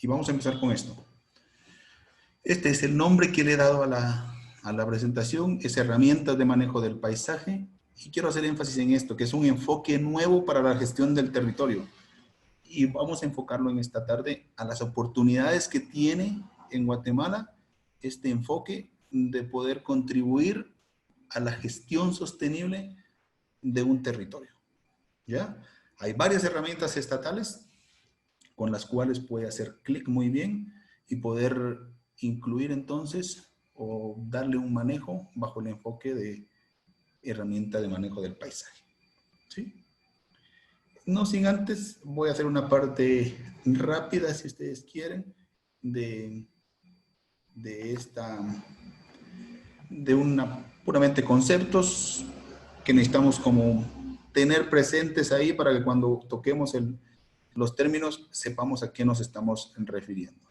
Y vamos a empezar con esto. Este es el nombre que le he dado a la presentación, es herramientas de manejo del paisaje. Y quiero hacer énfasis en esto, que es un enfoque nuevo para la gestión del territorio. Y vamos a enfocarlo en esta tarde a las oportunidades que tiene en Guatemala este enfoque de poder contribuir a la gestión sostenible de un territorio. ¿Ya? Hay varias herramientas estatales con las cuales puede hacer clic muy bien y poder incluir entonces o darle un manejo bajo el enfoque de herramienta de manejo del paisaje. ¿Sí? No sin antes, voy a hacer una parte rápida, si ustedes quieren, de una puramente conceptos que necesitamos como tener presentes ahí para que cuando toquemos los términos sepamos a qué nos estamos refiriendo.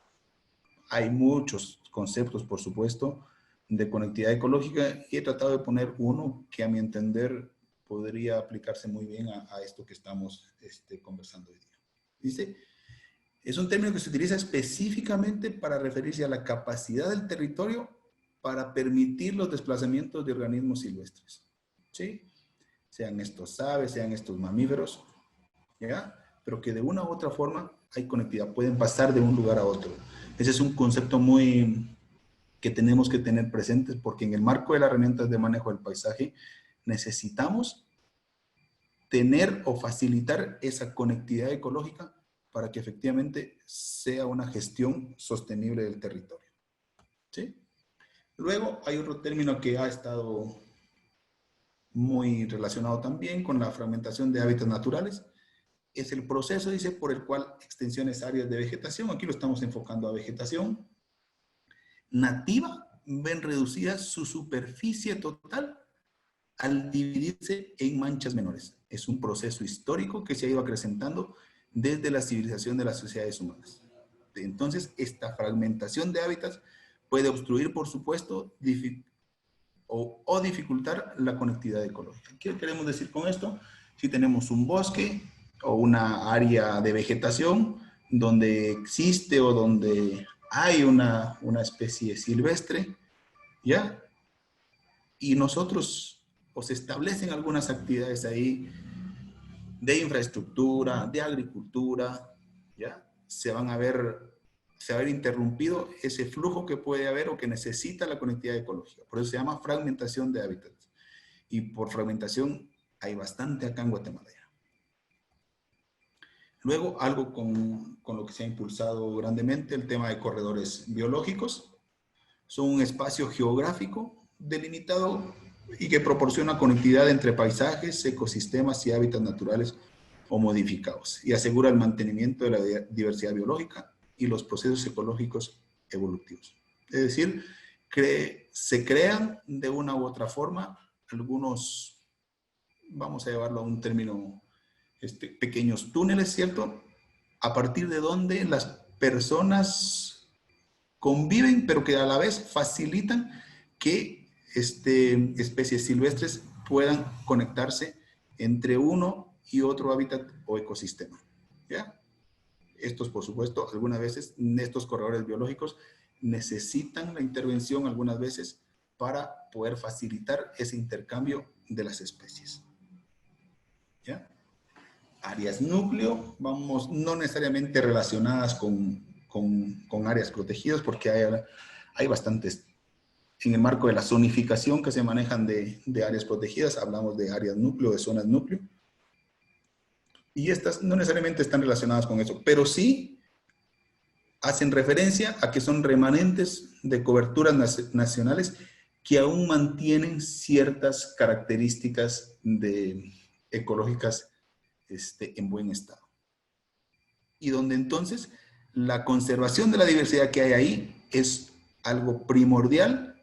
Hay muchos conceptos, por supuesto, de conectividad ecológica y he tratado de poner uno que a mi entender podría aplicarse muy bien a esto que estamos conversando hoy día. Dice, es un término que se utiliza específicamente para referirse a la capacidad del territorio para permitir los desplazamientos de organismos silvestres. ¿Sí? Sean estos aves, sean estos mamíferos, ¿ya? Pero que de una u otra forma hay conectividad, pueden pasar de un lugar a otro. Ese es un concepto que tenemos que tener presentes porque en el marco de las herramientas de manejo del paisaje necesitamos tener o facilitar esa conectividad ecológica para que efectivamente sea una gestión sostenible del territorio. ¿Sí? Luego hay otro término que ha estado muy relacionado también con la fragmentación de hábitats naturales. Es el proceso, dice, por el cual extensiones áreas de vegetación, aquí lo estamos enfocando a vegetación nativa, ven reducida su superficie total al dividirse en manchas menores. Es un proceso histórico que se ha ido acrecentando desde la civilización de las sociedades humanas. Entonces, esta fragmentación de hábitats puede obstruir, por supuesto, o dificultar la conectividad ecológica. ¿Qué queremos decir con esto? Si tenemos un bosque o una área de vegetación donde existe o donde hay una especie silvestre, ¿ya? Y nosotros, pues, establecen algunas actividades ahí de infraestructura, de agricultura, ¿ya? Se va a ver interrumpido ese flujo que puede haber o que necesita la conectividad ecológica. Por eso se llama fragmentación de hábitats. Y por fragmentación hay bastante acá en Guatemala. Luego, algo con lo que se ha impulsado grandemente, el tema de corredores biológicos. Son un espacio geográfico delimitado y que proporciona conectividad entre paisajes, ecosistemas y hábitats naturales o modificados y asegura el mantenimiento de la diversidad biológica y los procesos ecológicos evolutivos. Es decir, se crean de una u otra forma algunos, vamos a llevarlo a un término, pequeños túneles, ¿cierto? A partir de donde las personas conviven, pero que a la vez facilitan que especies silvestres puedan conectarse entre uno y otro hábitat o ecosistema. ¿Ya? Estos, por supuesto, algunas veces, estos corredores biológicos necesitan la intervención algunas veces para poder facilitar ese intercambio de las especies. ¿Ya? Áreas núcleo, vamos, no necesariamente relacionadas con áreas protegidas, porque hay bastantes. En el marco de la zonificación que se manejan de áreas protegidas, hablamos de áreas núcleo, de zonas núcleo. Y estas no necesariamente están relacionadas con eso, pero sí hacen referencia a que son remanentes de coberturas nacionales que aún mantienen ciertas características ecológicas en buen estado. Y donde entonces la conservación de la diversidad que hay ahí es algo primordial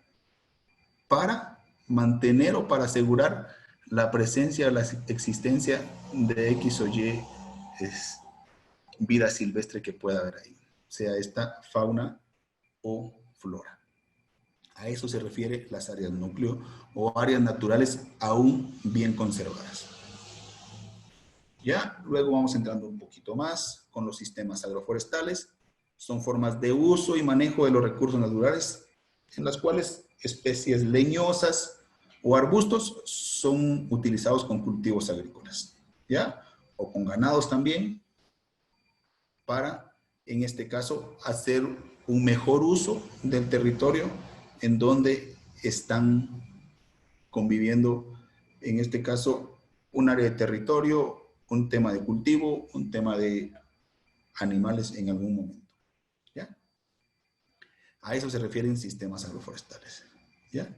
para mantener o para asegurar la presencia o la existencia de X o Y vida silvestre que pueda haber ahí, sea esta fauna o flora. A eso se refiere las áreas núcleo o áreas naturales aún bien conservadas. Ya, luego vamos entrando un poquito más con los sistemas agroforestales. Son formas de uso y manejo de los recursos naturales en las cuales especies leñosas o arbustos son utilizados con cultivos agrícolas, ¿ya? O con ganados también, para, en este caso, hacer un mejor uso del territorio en donde están conviviendo, en este caso, un área de territorio, un tema de cultivo, un tema de animales en algún momento, ¿ya? A eso se refieren sistemas agroforestales, ¿ya?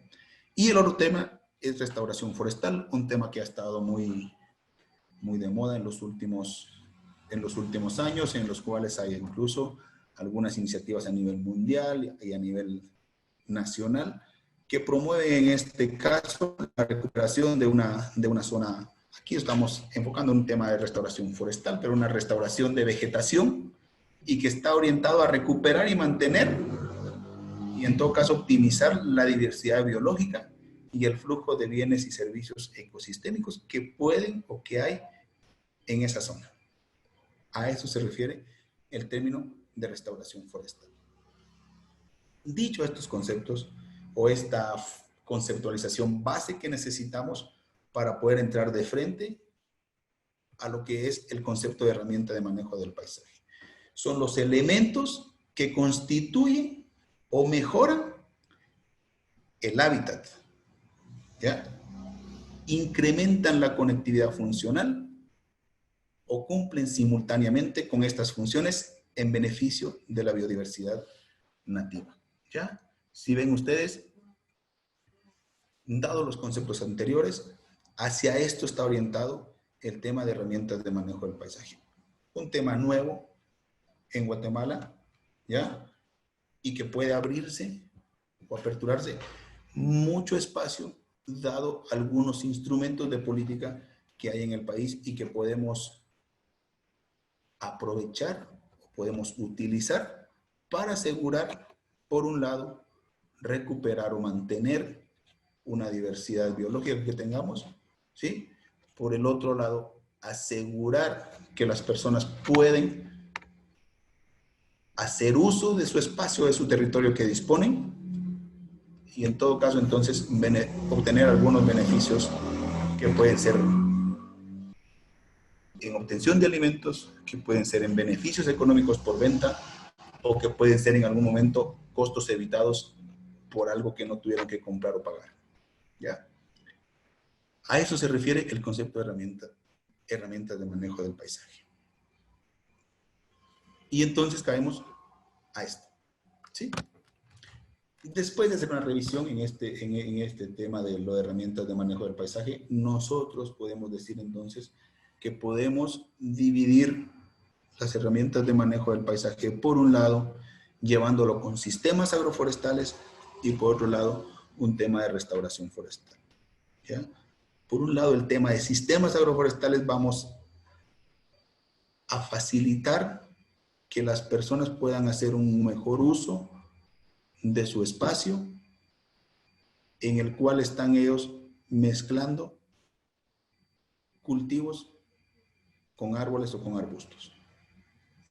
Y el otro tema es restauración forestal, un tema que ha estado muy de moda en los últimos años, en los cuales hay incluso algunas iniciativas a nivel mundial y a nivel nacional que promueven en este caso la recuperación de una zona. Aquí estamos enfocando en un tema de restauración forestal, pero una restauración de vegetación y que está orientado a recuperar y mantener y en todo caso optimizar la diversidad biológica y el flujo de bienes y servicios ecosistémicos que pueden o que hay en esa zona. A eso se refiere el término de restauración forestal. Dicho estos conceptos o esta conceptualización base que necesitamos para poder entrar de frente a lo que es el concepto de herramienta de manejo del paisaje. Son los elementos que constituyen o mejoran el hábitat, ¿ya? Incrementan la conectividad funcional o cumplen simultáneamente con estas funciones en beneficio de la biodiversidad nativa, ¿ya? Si ven ustedes, dado los conceptos anteriores, hacia esto está orientado el tema de herramientas de manejo del paisaje. Un tema nuevo en Guatemala, ¿ya? Y que puede abrirse o aperturarse mucho espacio, dado algunos instrumentos de política que hay en el país y que podemos aprovechar o podemos utilizar para asegurar, por un lado, recuperar o mantener una diversidad biológica que tengamos, ¿sí? Por el otro lado, asegurar que las personas pueden hacer uso de su espacio, de su territorio que disponen, y en todo caso, entonces, obtener algunos beneficios que pueden ser en obtención de alimentos, que pueden ser en beneficios económicos por venta, o que pueden ser en algún momento costos evitados por algo que no tuvieron que comprar o pagar, ¿ya? A eso se refiere el concepto de herramientas de manejo del paisaje. Y entonces caemos a esto, ¿sí? Después de hacer una revisión en este tema de lo de herramientas de manejo del paisaje, nosotros podemos decir entonces que podemos dividir las herramientas de manejo del paisaje, por un lado, llevándolo con sistemas agroforestales y por otro lado, un tema de restauración forestal, ¿ya? Por un lado, el tema de sistemas agroforestales, vamos a facilitar que las personas puedan hacer un mejor uso de su espacio en el cual están ellos mezclando cultivos con árboles o con arbustos,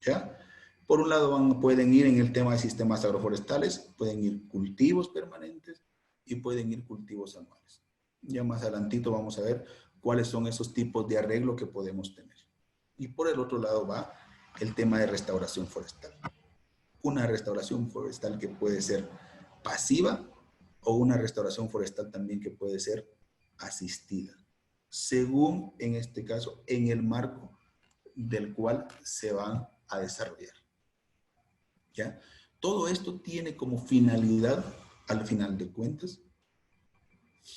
¿ya? Por un lado pueden ir en el tema de sistemas agroforestales, pueden ir cultivos permanentes y pueden ir cultivos anuales. Ya más adelantito vamos a ver cuáles son esos tipos de arreglo que podemos tener. Y por el otro lado va el tema de restauración forestal. Una restauración forestal que puede ser pasiva o una restauración forestal también que puede ser asistida, según en este caso, en el marco del cual se van a desarrollar, ¿ya? Todo esto tiene como finalidad, al final de cuentas,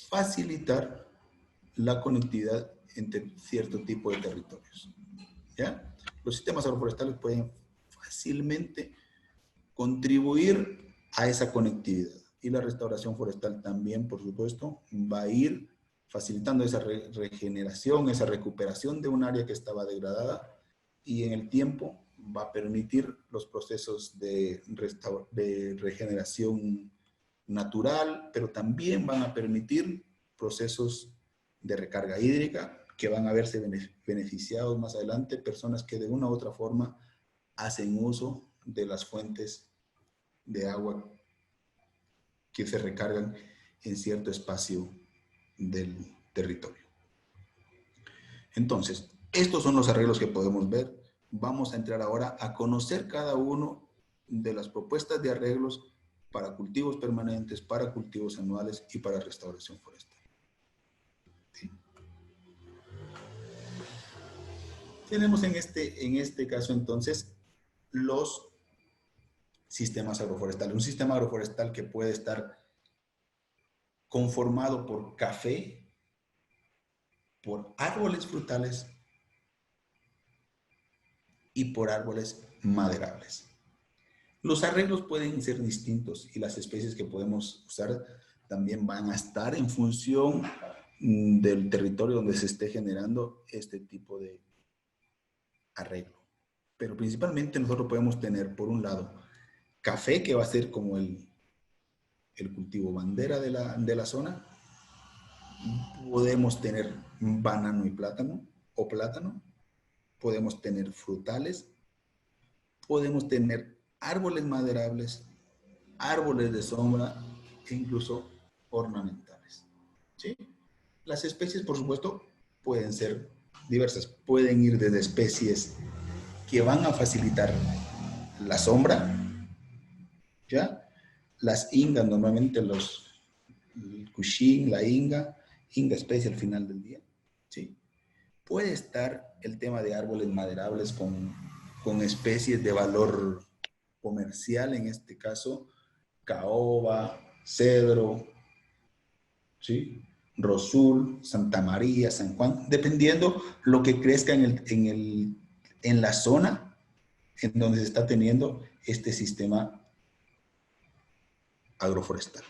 facilitar la conectividad entre cierto tipo de territorios, ¿ya? Los sistemas agroforestales pueden fácilmente contribuir a esa conectividad. Y la restauración forestal también, por supuesto, va a ir facilitando esa regeneración, esa recuperación de un área que estaba degradada y en el tiempo va a permitir los procesos de regeneración natural, pero también van a permitir procesos de recarga hídrica que van a verse beneficiados más adelante, personas que de una u otra forma hacen uso de las fuentes de agua que se recargan en cierto espacio del territorio. Entonces, estos son los arreglos que podemos ver. Vamos a entrar ahora a conocer cada uno de las propuestas de arreglos para cultivos permanentes, para cultivos anuales y para restauración forestal. ¿Sí? Tenemos en este caso entonces los sistemas agroforestales. Un sistema agroforestal que puede estar conformado por café, por árboles frutales y por árboles maderables. Los arreglos pueden ser distintos y las especies que podemos usar también van a estar en función del territorio donde se esté generando este tipo de arreglo. Pero principalmente nosotros podemos tener, por un lado, café, que va a ser como el cultivo bandera de la zona. Podemos tener banano y plátano, o plátano. Podemos tener frutales. Podemos tener árboles maderables, árboles de sombra e incluso ornamentales. ¿Sí? Las especies, por supuesto, pueden ser diversas. Pueden ir desde especies que van a facilitar la sombra, ¿ya? Las ingas, normalmente el cuchín, la inga especie al final del día, ¿sí? Puede estar el tema de árboles maderables con especies de valor comercial, en este caso, caoba, cedro, ¿sí? Rosul, Santa María, San Juan, dependiendo lo que crezca en la zona en donde se está teniendo este sistema agroforestal.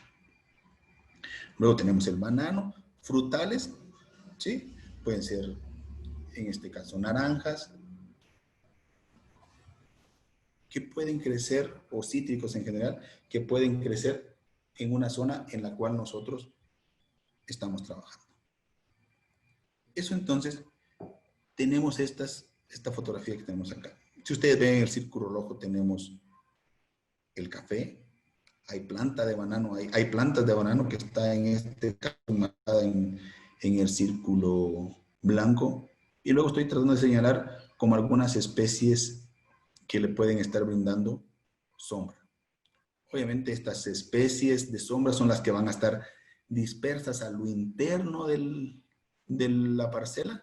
Luego tenemos el banano, frutales, ¿sí? Pueden ser, en este caso, naranjas, que pueden crecer, o cítricos en general, que pueden crecer en una zona en la cual nosotros estamos trabajando. Eso entonces, tenemos esta fotografía que tenemos acá. Si ustedes ven en el círculo rojo, tenemos el café, hay planta de banano, hay plantas de banano que está en este caso en el círculo blanco. Y luego estoy tratando de señalar como algunas especies que le pueden estar brindando sombra. Obviamente estas especies de sombra son las que van a estar dispersas a lo interno de la parcela,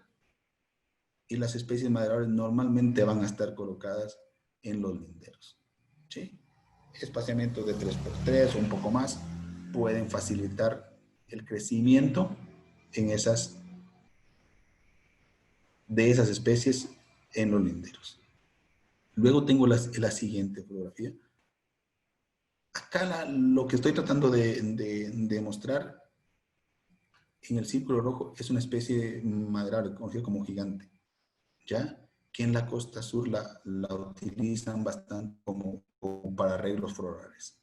y las especies maderables normalmente van a estar colocadas en los linderos. ¿Sí? Espaciamientos de 3x3 o un poco más pueden facilitar el crecimiento de esas especies en los linderos. Luego tengo la siguiente fotografía. Acá lo que estoy tratando de mostrar en el círculo rojo es una especie maderable, conocida como gigante, ¿ya? Que en la costa sur la utilizan bastante como para arreglos florales,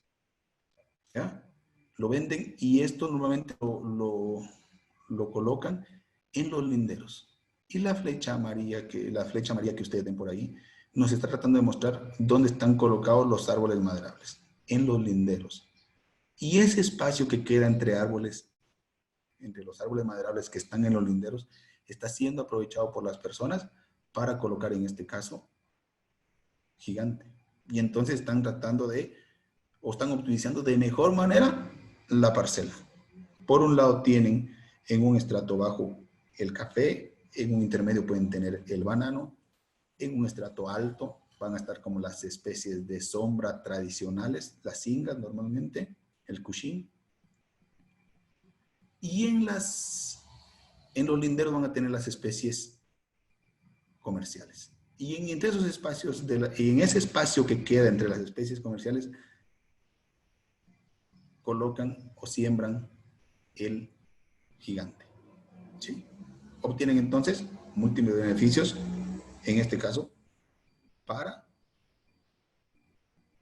¿ya? Lo venden y esto normalmente lo colocan en los linderos. Y la flecha amarilla que ustedes ven por ahí nos está tratando de mostrar dónde están colocados los árboles maderables, en los linderos. Y ese espacio que queda entre los árboles maderables que están en los linderos, está siendo aprovechado por las personas para colocar, en este caso, gigante. Y entonces están están optimizando de mejor manera la parcela. Por un lado tienen en un estrato bajo el café, en un intermedio pueden tener el banano, en un estrato alto van a estar como las especies de sombra tradicionales, las ingas normalmente, el cuchín. Y en los linderos van a tener las especies comerciales. Y entre esos espacios, en ese espacio que queda entre las especies comerciales, colocan o siembran el gigante. ¿Sí? Obtienen entonces múltiples beneficios, en este caso, para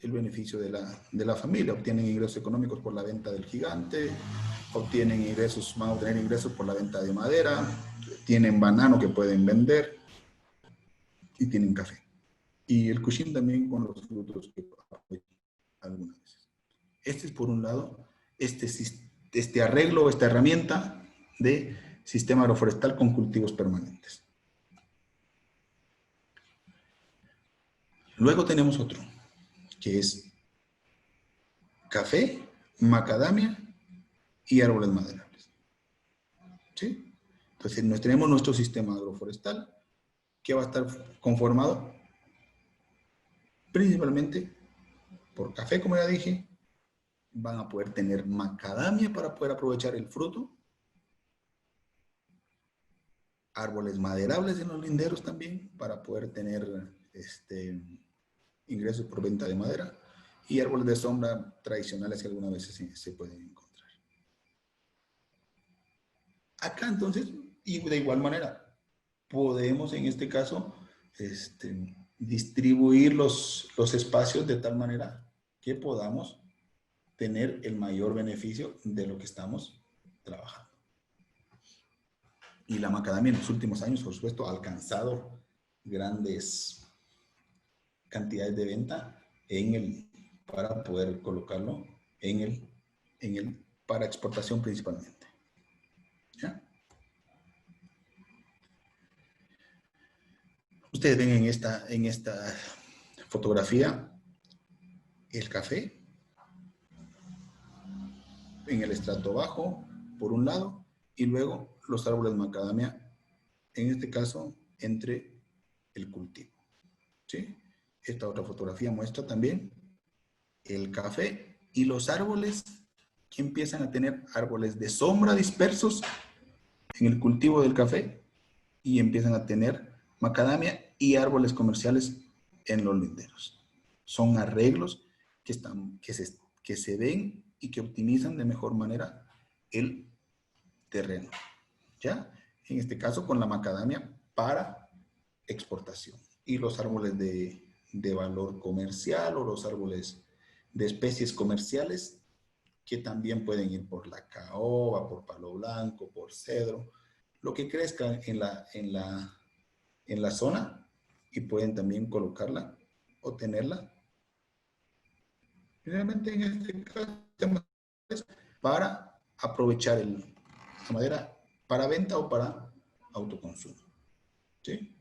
el beneficio de la familia. Obtienen ingresos económicos por la venta del gigante, van a obtener ingresos por la venta de madera, tienen banano que pueden vender y tienen café. Y el cushing también con los frutos que algunas veces. Este es por un lado, este arreglo, esta herramienta de sistema agroforestal con cultivos permanentes. Luego tenemos otro, que es café, macadamia y árboles maderables. ¿Sí? Entonces, tenemos nuestro sistema agroforestal que va a estar conformado principalmente por café, como ya dije. Van a poder tener macadamia para poder aprovechar el fruto. Árboles maderables en los linderos también para poder tener ingresos por venta de madera. Y árboles de sombra tradicionales que algunas veces se pueden encontrar. Acá entonces, y de igual manera, podemos en este caso distribuir los espacios de tal manera que podamos tener el mayor beneficio de lo que estamos trabajando. Y la macadamia en los últimos años, por supuesto, ha alcanzado grandes cantidades de venta para poder colocarlo para exportación principalmente. ¿Ya? Ustedes ven en esta fotografía el café en el estrato bajo, por un lado, y luego los árboles macadamia, en este caso, entre el cultivo. ¿Sí? Esta otra fotografía muestra también el café y los árboles que empiezan a tener árboles de sombra dispersos en el cultivo del café y empiezan a tener macadamia y árboles comerciales en los linderos. Son arreglos que se ven y que optimizan de mejor manera el terreno. ¿Ya? En este caso con la macadamia para exportación. Y los árboles de valor comercial o los árboles de especies comerciales que también pueden ir por la caoba, por palo blanco, por cedro, lo que crezca en la zona y pueden también colocarla o tenerla. Generalmente en este caso para aprovechar la madera para venta o para autoconsumo. ¿Sí?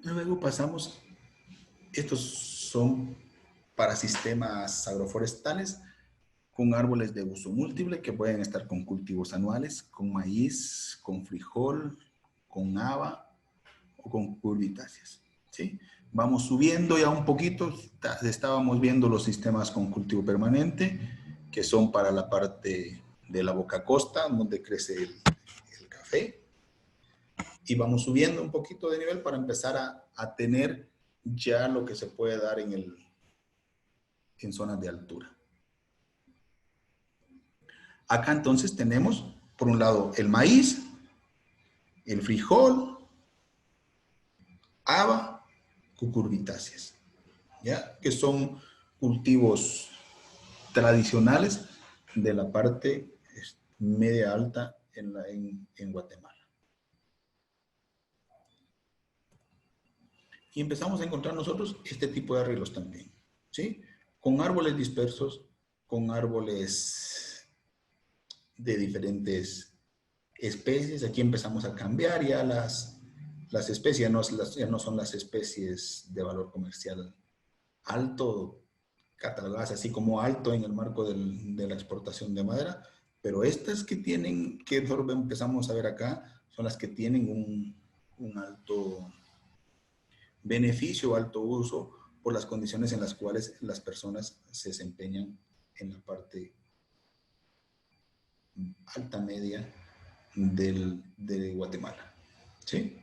Luego pasamos, estos son para sistemas agroforestales con árboles de uso múltiple que pueden estar con cultivos anuales, con maíz, con frijol, con haba o con cucurbitáceas. ¿Sí? Vamos subiendo ya un poquito, estábamos viendo los sistemas con cultivo permanente, que son para la parte de la boca costa, donde crece el café. Y vamos subiendo un poquito de nivel para empezar a tener ya lo que se puede dar en zonas de altura. Acá entonces tenemos, por un lado, el maíz, el frijol, haba, cucurbitáceas, ¿ya? Que son cultivos tradicionales de la parte media alta en Guatemala. Y empezamos a encontrar nosotros este tipo de arreglos también, ¿sí? Con árboles dispersos, con árboles de diferentes especies. Aquí empezamos a cambiar ya las especies, ya no son las especies de valor comercial alto, catalogadas así como alto en el marco de la exportación de madera, pero estas que nosotros empezamos a ver acá, son las que tienen un alto beneficio, alto uso, por las condiciones en las cuales las personas se desempeñan en la parte alta media de Guatemala. ¿Sí?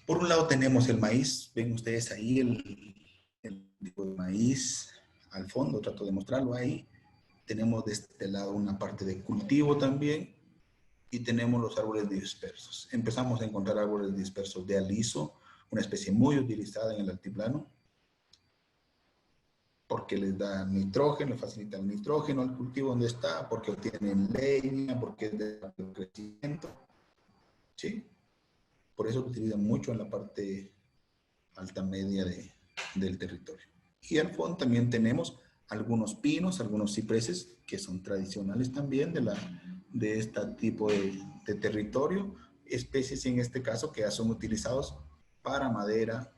Por un lado tenemos el maíz, ven ustedes ahí el tipo de maíz al fondo, trato de mostrarlo ahí. Tenemos de este lado una parte de cultivo también y tenemos los árboles dispersos. Empezamos a encontrar árboles dispersos de aliso, una especie muy utilizada en el altiplano, porque les da nitrógeno, le facilita el nitrógeno al cultivo donde está, porque obtienen leña, porque es de crecimiento. ¿sí? Por eso lo utilizan mucho en la parte alta media del territorio. Y al fondo también tenemos algunos pinos, algunos cipreses que son tradicionales también de este tipo de territorio, especies en este caso que ya son utilizados para madera,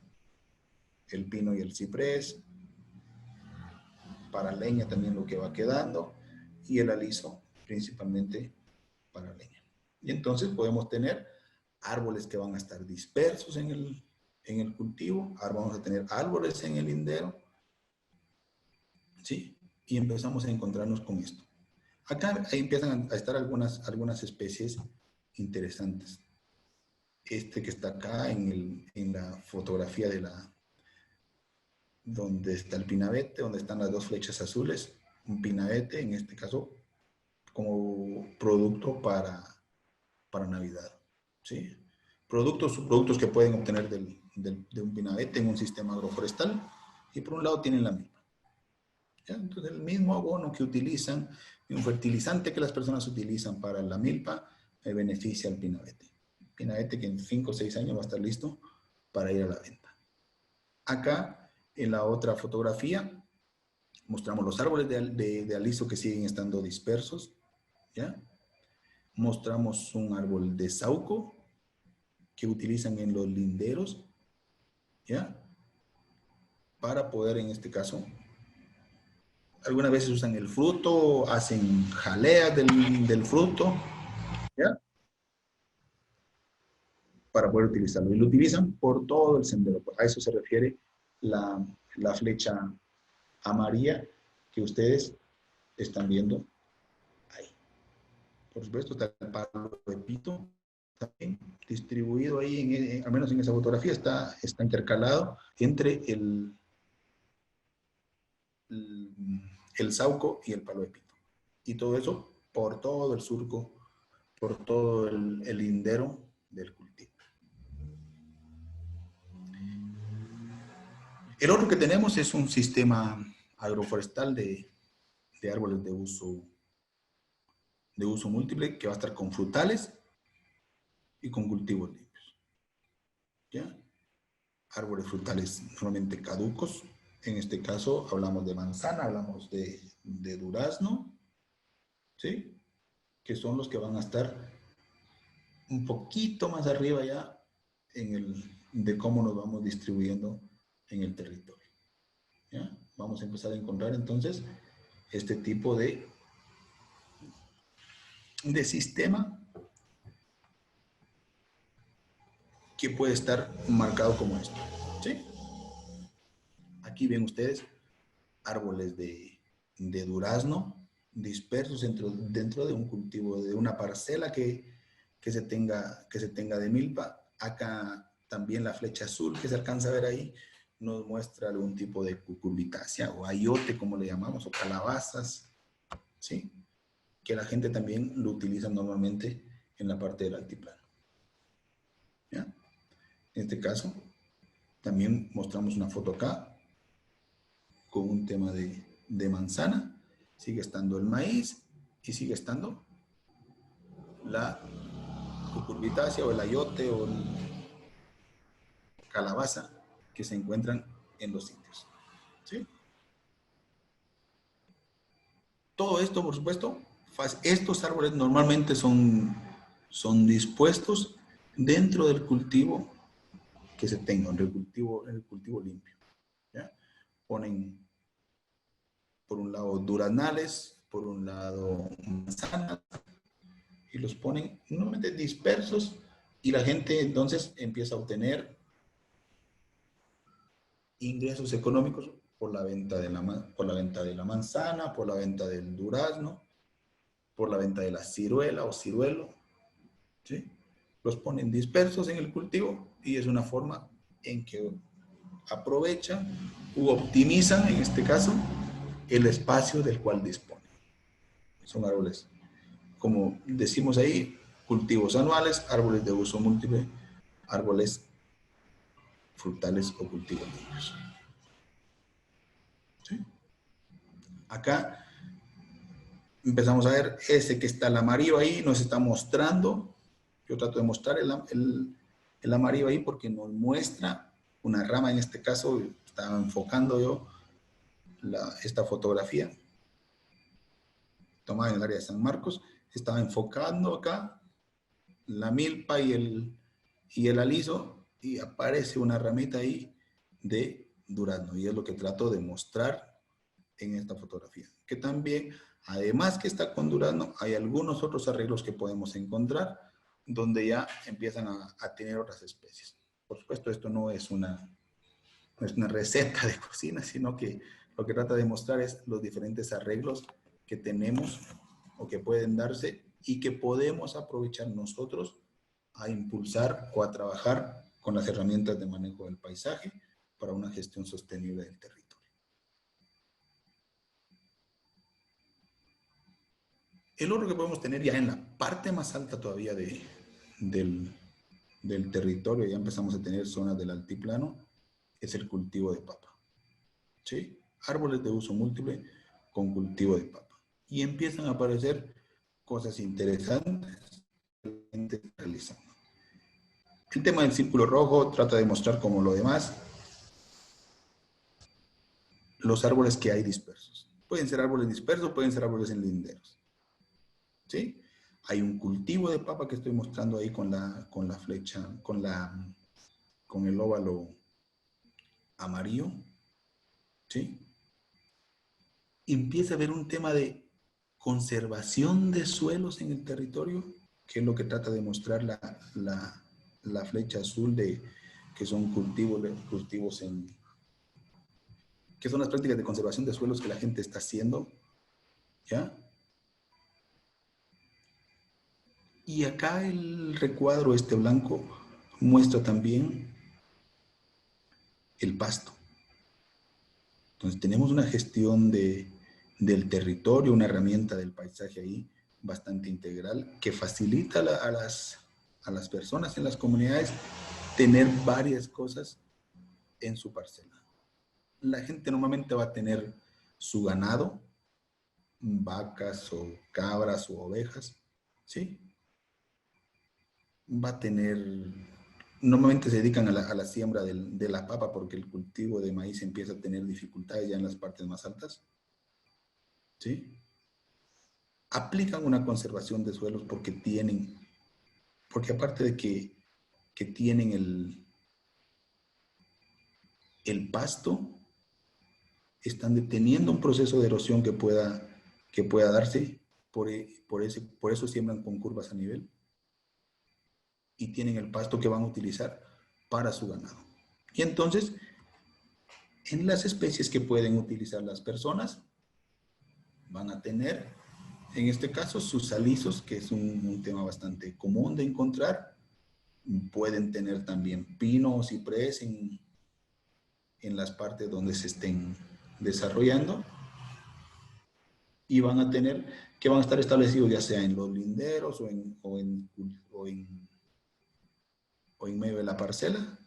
el pino y el ciprés, para leña también lo que va quedando, y el aliso principalmente para leña. Y entonces podemos tener árboles que van a estar dispersos en el cultivo, ahora vamos a tener árboles en el lindero, ¿sí? Y empezamos a encontrarnos con esto. Acá ahí empiezan a estar algunas especies interesantes. Este que está acá en la fotografía donde está el pinabete, donde están las dos flechas azules, un pinabete, en este caso, como producto para Navidad, ¿sí? Subproductos que pueden obtener de un pinabete en un sistema agroforestal, y por un lado tienen la milpa. ¿Ya? Entonces, el mismo abono que utilizan, un fertilizante que las personas utilizan para la milpa, beneficia al pinabete. Pinabete que en 5 o 6 años va a estar listo para ir a la venta. Acá, en la otra fotografía, mostramos los árboles de aliso que siguen estando dispersos, ¿ya? Mostramos un árbol de sauco que utilizan en los linderos, ¿ya? Para poder, en este caso, algunas veces usan el fruto, hacen jaleas del fruto, ¿ya? Para poder utilizarlo. Y lo utilizan por todo el sendero. A eso se refiere la flecha amarilla que ustedes están viendo ahí. Por supuesto, está el palo de pito también distribuido ahí, al menos en esa fotografía, está intercalado entre el sauco y el palo de pito. Y todo eso por todo el surco, por todo el lindero del cultivo. El otro que tenemos es un sistema agroforestal de árboles de uso múltiple que va a estar con frutales y con cultivos limpios. ¿Ya? Árboles frutales normalmente caducos. En este caso hablamos de manzana, hablamos de durazno, ¿sí? Que son los que van a estar un poquito más arriba ya de cómo nos vamos distribuyendo en el territorio. ¿Ya? Vamos a empezar a encontrar entonces este tipo de sistema que puede estar marcado como esto. ¿Sí? Aquí ven ustedes árboles de durazno dispersos dentro de un cultivo, de una parcela que se tenga de milpa. Acá también la flecha azul que se alcanza a ver ahí nos muestra algún tipo de cucurbitácea o ayote, como le llamamos, o calabazas, ¿sí? Que la gente también lo utiliza normalmente en la parte del altiplano. ¿Ya? En este caso, también mostramos una foto acá con un tema de manzana. Sigue estando el maíz y sigue estando la cucurbitácea o el ayote o el calabaza que se encuentran en los sitios. ¿Sí? Todo esto, por supuesto, estos árboles normalmente son dispuestos dentro del cultivo que se tenga, en el cultivo limpio. ¿Ya? Ponen por un lado durazales, por un lado manzanas, y los ponen normalmente dispersos, y la gente entonces empieza a obtener ingresos económicos por la venta de la manzana, por la venta del durazno, por la venta de la ciruela o ciruelo, ¿sí? Los ponen dispersos en el cultivo y es una forma en que aprovechan u optimizan, en este caso, el espacio del cual disponen. Son árboles, como decimos ahí, cultivos anuales, árboles de uso múltiple, árboles frutales o cultivos limpios. ¿Sí? Acá empezamos a ver ese que está el amarillo ahí, nos está mostrando Yo trato de mostrar el amarillo ahí porque nos muestra una rama, en este caso, estaba enfocando yo esta fotografía tomada en el área de San Marcos, estaba enfocando acá la milpa y el aliso, y aparece una ramita ahí de durazno, y es lo que trato de mostrar en esta fotografía. Que también, además que está con durazno, hay algunos otros arreglos que podemos encontrar, donde ya empiezan a tener otras especies. Por supuesto, esto no es una receta de cocina, sino que lo que trata de mostrar es los diferentes arreglos que tenemos o que pueden darse y que podemos aprovechar nosotros a impulsar o a trabajar con las herramientas de manejo del paisaje para una gestión sostenible del territorio. El otro que podemos tener ya en la parte más alta todavía del territorio, ya empezamos a tener zonas del altiplano, es el cultivo de papa. ¿Sí? Árboles de uso múltiple con cultivo de papa. Y empiezan a aparecer cosas interesantes que realizando. El tema del círculo rojo trata de mostrar, como lo demás, los árboles que hay dispersos. Pueden ser árboles dispersos, pueden ser árboles en linderos. ¿Sí? Hay un cultivo de papa que estoy mostrando ahí con la flecha, con el óvalo amarillo. ¿Sí? Empieza a haber un tema de conservación de suelos en el territorio, que es lo que trata de mostrar la flecha azul, que son cultivos que son las prácticas de conservación de suelos que la gente está haciendo, ¿ya? Y acá el recuadro este blanco muestra también el pasto. Entonces tenemos una gestión del territorio, una herramienta del paisaje ahí bastante integral que facilita a las personas en las comunidades tener varias cosas en su parcela. La gente normalmente va a tener su ganado, vacas o cabras o ovejas, ¿sí? Va a tener, normalmente se dedican a la siembra de la papa porque el cultivo de maíz empieza a tener dificultades ya en las partes más altas, ¿sí? Aplican una conservación de suelos porque aparte de que tienen el pasto, están deteniendo un proceso de erosión que pueda darse, por eso siembran con curvas a nivel, y tienen el pasto que van a utilizar para su ganado. Y entonces, en las especies que pueden utilizar las personas, van a tener, en este caso, sus alisos, que es un tema bastante común de encontrar. Pueden tener también pino o ciprés en las partes donde se estén desarrollando. Y van a tener, que van a estar establecidos ya sea en los linderos o en medio de la parcela,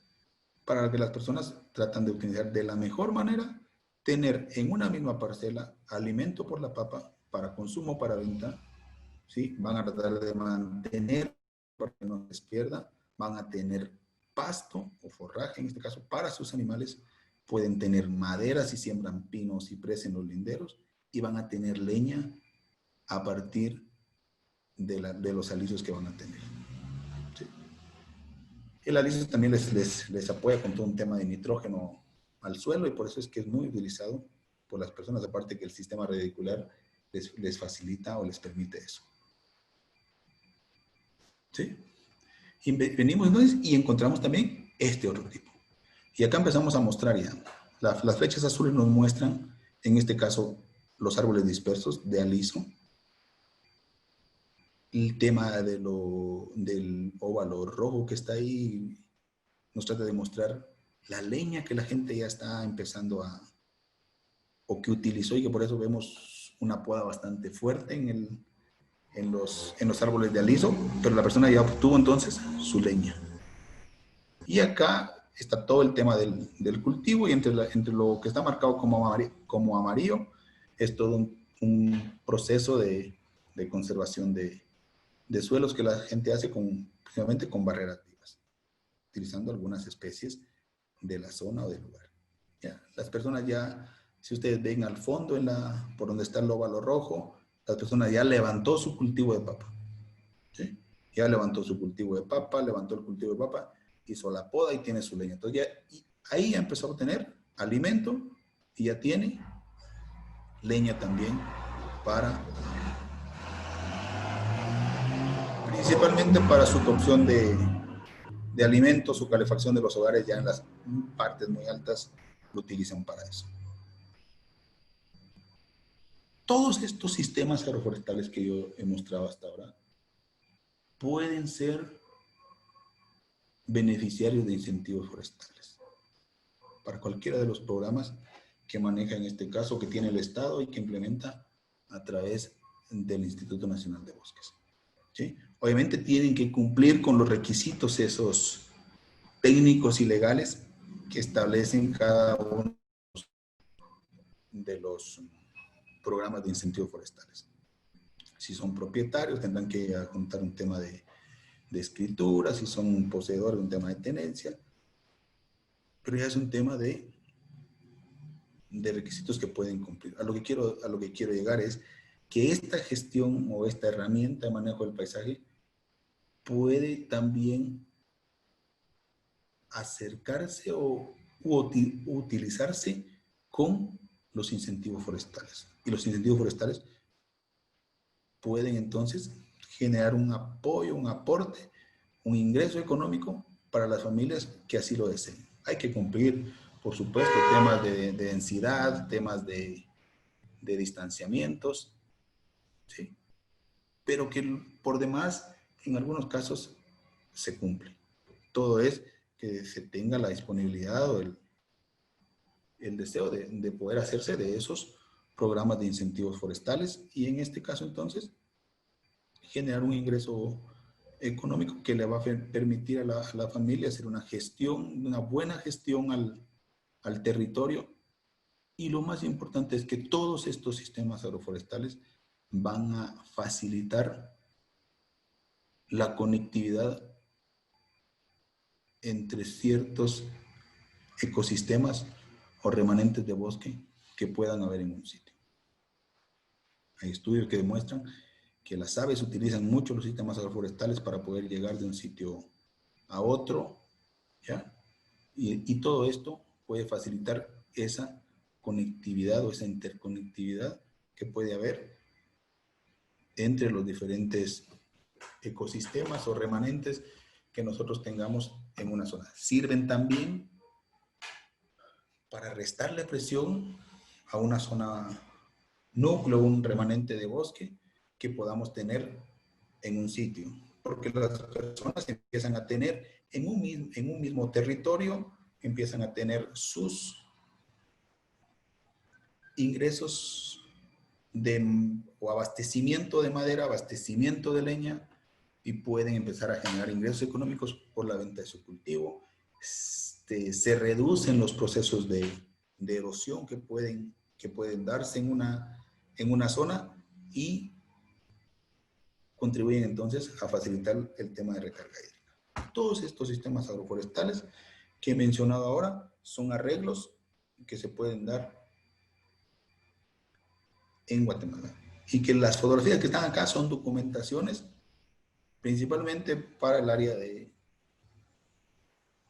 para que las personas tratan de utilizar de la mejor manera, tener en una misma parcela alimento por la papa para consumo, para venta, ¿sí? Van a tratar de mantener para que no les pierda, van a tener pasto o forraje, en este caso, para sus animales, pueden tener madera si siembran pino o ciprés en los linderos, y van a tener leña a partir de los alisos que van a tener. ¿Sí? El aliso también les apoya con todo un tema de nitrógeno al suelo, y por eso es que es muy utilizado por las personas, aparte que el sistema radicular les facilita o les permite eso. ¿Sí? Y venimos entonces y encontramos también este otro tipo. Y acá empezamos a mostrar ya. Las flechas azules nos muestran, en este caso, los árboles dispersos de aliso. El tema del óvalo rojo que está ahí nos trata de mostrar la leña que la gente ya está empezando o que utilizó, y que por eso vemos una poda bastante fuerte en los árboles de aliso, pero la persona ya obtuvo entonces su leña. Y acá está todo el tema del cultivo, y entre lo que está marcado como amarillo es todo un proceso de conservación de de suelos que la gente hace principalmente con barreras vivas, utilizando algunas especies de la zona o del lugar. ¿Ya? Las personas ya, si ustedes ven al fondo, por donde está el óvalo rojo, las personas ya levantó su cultivo de papa. ¿Sí? Ya levantó su cultivo de papa, levantó el cultivo de papa, hizo la poda y tiene su leña. Entonces ahí ya empezó a obtener alimento y ya tiene leña también principalmente para su cocción de alimentos, su calefacción de los hogares ya en las partes muy altas lo utilizan para eso. Todos estos sistemas agroforestales que yo he mostrado hasta ahora pueden ser beneficiarios de incentivos forestales para cualquiera de los programas que maneja en este caso, que tiene el Estado y que implementa a través del Instituto Nacional de Bosques. ¿Sí? Obviamente tienen que cumplir con los requisitos esos técnicos y legales que establecen cada uno de los programas de incentivos forestales. Si son propietarios, tendrán que adjuntar un tema de escritura, si son poseedores, un tema de tenencia, pero ya es un tema de requisitos que pueden cumplir. A lo que quiero llegar es que esta gestión o esta herramienta de manejo del paisaje puede también acercarse o utilizarse con los incentivos forestales. Y los incentivos forestales pueden entonces generar un apoyo, un aporte, un ingreso económico para las familias que así lo deseen. Hay que cumplir, por supuesto, temas de densidad, temas de distanciamientos, ¿sí? Pero que por demás, en algunos casos, se cumple. Todo es que se tenga la disponibilidad o el deseo de poder hacerse de esos programas de incentivos forestales y en este caso entonces generar un ingreso económico que le va a permitir a la familia hacer una gestión, una buena gestión al territorio. Y lo más importante es que todos estos sistemas agroforestales van a facilitar la conectividad entre ciertos ecosistemas o remanentes de bosque que puedan haber en un sitio. Hay estudios que demuestran que las aves utilizan mucho los sistemas agroforestales para poder llegar de un sitio a otro, ¿ya? Y todo esto puede facilitar esa conectividad o esa interconectividad que puede haber entre los diferentes ecosistemas o remanentes que nosotros tengamos en una zona. Sirven también para restarle presión a una zona núcleo, un remanente de bosque que podamos tener en un sitio. Porque las personas empiezan a tener en un mismo territorio, empiezan a tener sus ingresos o abastecimiento de madera, abastecimiento de leña, y pueden empezar a generar ingresos económicos por la venta de su cultivo. Se reducen los procesos de erosión que pueden darse en una zona y contribuyen entonces a facilitar el tema de recarga hídrica. Todos estos sistemas agroforestales que he mencionado ahora son arreglos que se pueden dar en Guatemala. Y que las fotografías que están acá son documentaciones principalmente para el área de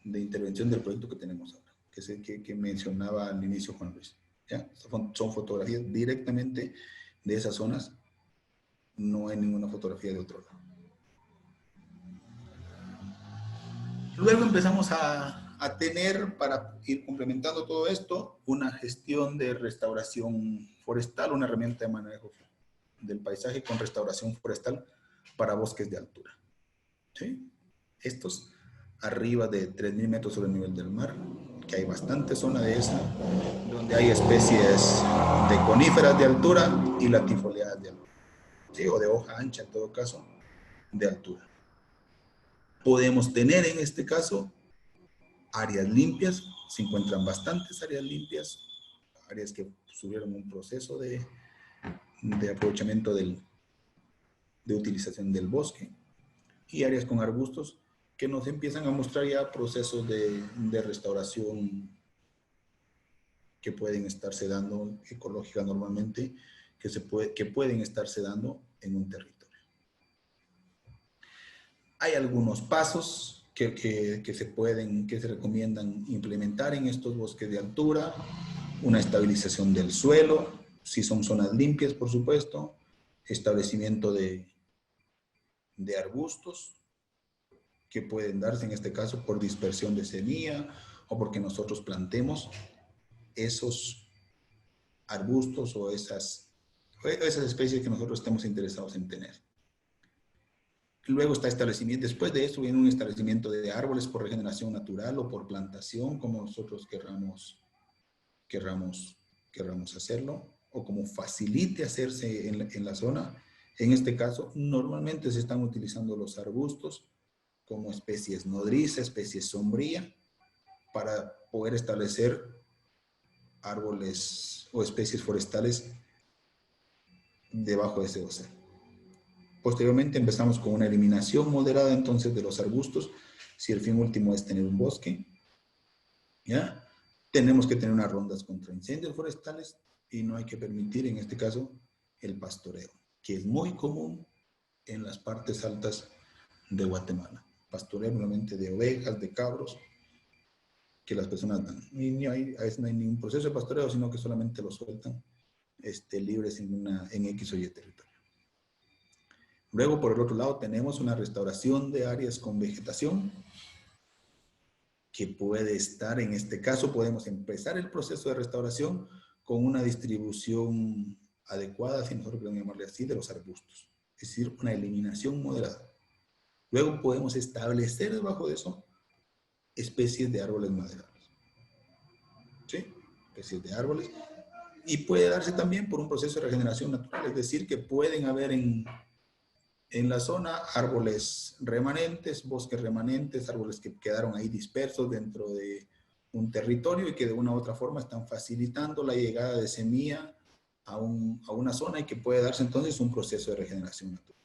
intervención del proyecto que tenemos ahora, que es el que mencionaba al inicio Juan Luis. ¿Ya? Son fotografías directamente de esas zonas, no hay ninguna fotografía de otro lado. Luego empezamos a tener, para ir complementando todo esto, una gestión de restauración forestal, una herramienta de manejo del paisaje con restauración forestal para bosques de altura. ¿Sí? Estos arriba de 3.000 metros sobre el nivel del mar, que hay bastante zona de esa, donde hay especies de coníferas de altura y latifoliadas de altura, ¿sí? O de hoja ancha en todo caso, de altura. Podemos tener en este caso áreas limpias, se encuentran bastantes áreas limpias, áreas que tuvieron un proceso de aprovechamiento del de utilización del bosque, y áreas con arbustos que nos empiezan a mostrar ya procesos de restauración que pueden estarse dando ecológica normalmente, que pueden estarse dando en un territorio. Hay algunos pasos que se recomiendan implementar en estos bosques de altura: una estabilización del suelo, si son zonas limpias, por supuesto, establecimiento de arbustos, que pueden darse en este caso por dispersión de semilla o porque nosotros plantemos esos arbustos o esas especies que nosotros estemos interesados en tener. Luego está establecimiento, después de eso viene un establecimiento de árboles por regeneración natural o por plantación, como nosotros querramos hacerlo, o como facilite hacerse en la zona. En este caso, normalmente se están utilizando los arbustos como especies nodriza, especies sombría, para poder establecer árboles o especies forestales debajo de ese dosel. Posteriormente empezamos con una eliminación moderada entonces de los arbustos, si el fin último es tener un bosque, ¿ya? Tenemos que tener unas rondas contra incendios forestales y no hay que permitir en este caso el pastoreo, que es muy común en las partes altas de Guatemala. Pastoreo nuevamente de ovejas, de cabros, que las personas dan. Y a veces no hay ningún proceso de pastoreo, sino que solamente los sueltan libres en X o Y territorio. Luego, por el otro lado, tenemos una restauración de áreas con vegetación, que puede estar, en este caso, podemos empezar el proceso de restauración con una distribución adecuada, si nosotros queremos llamarle así, de los arbustos. Es decir, una eliminación moderada. Luego podemos establecer debajo de eso especies de árboles maderables. ¿Sí? Especies de árboles. Y puede darse también por un proceso de regeneración natural, es decir, que pueden haber en la zona árboles remanentes, bosques remanentes, árboles que quedaron ahí dispersos dentro de un territorio y que de una u otra forma están facilitando la llegada de semilla a una zona, y que puede darse entonces un proceso de regeneración natural.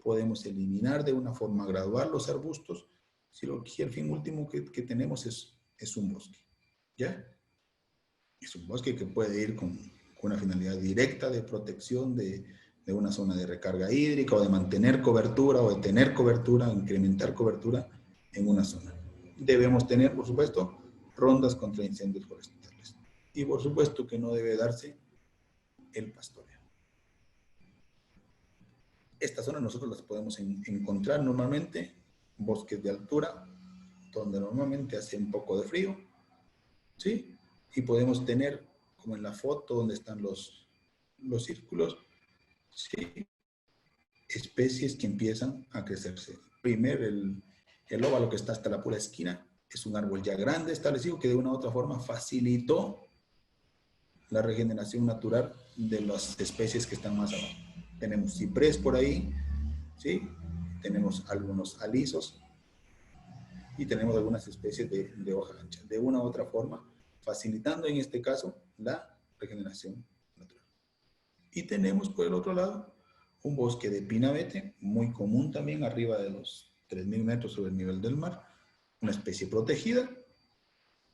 Podemos eliminar de una forma gradual los arbustos si el fin último que tenemos es un bosque. ¿Ya? Es un bosque que puede ir con una finalidad directa de protección de una zona de recarga hídrica, o de mantener cobertura, o de tener cobertura, incrementar cobertura en una zona. Debemos tener, por supuesto, rondas contra incendios forestales. Y por supuesto que no debe darse el pastoreo. Estas zonas nosotros las podemos encontrar normalmente, bosques de altura, donde normalmente hace un poco de frío, ¿sí? Y podemos tener, como en la foto donde están los círculos, ¿sí?, especies que empiezan a crecerse. Primero, el óvalo que está hasta la pura esquina es un árbol ya grande establecido, que de una u otra forma facilitó la regeneración natural de las especies que están más abajo. Tenemos ciprés por ahí, ¿sí? Tenemos algunos alisos y tenemos algunas especies de hoja ancha. De una u otra forma, facilitando en este caso la regeneración natural. Y tenemos por el otro lado un bosque de pinabete, muy común también, arriba de los 3.000 metros sobre el nivel del mar, una especie protegida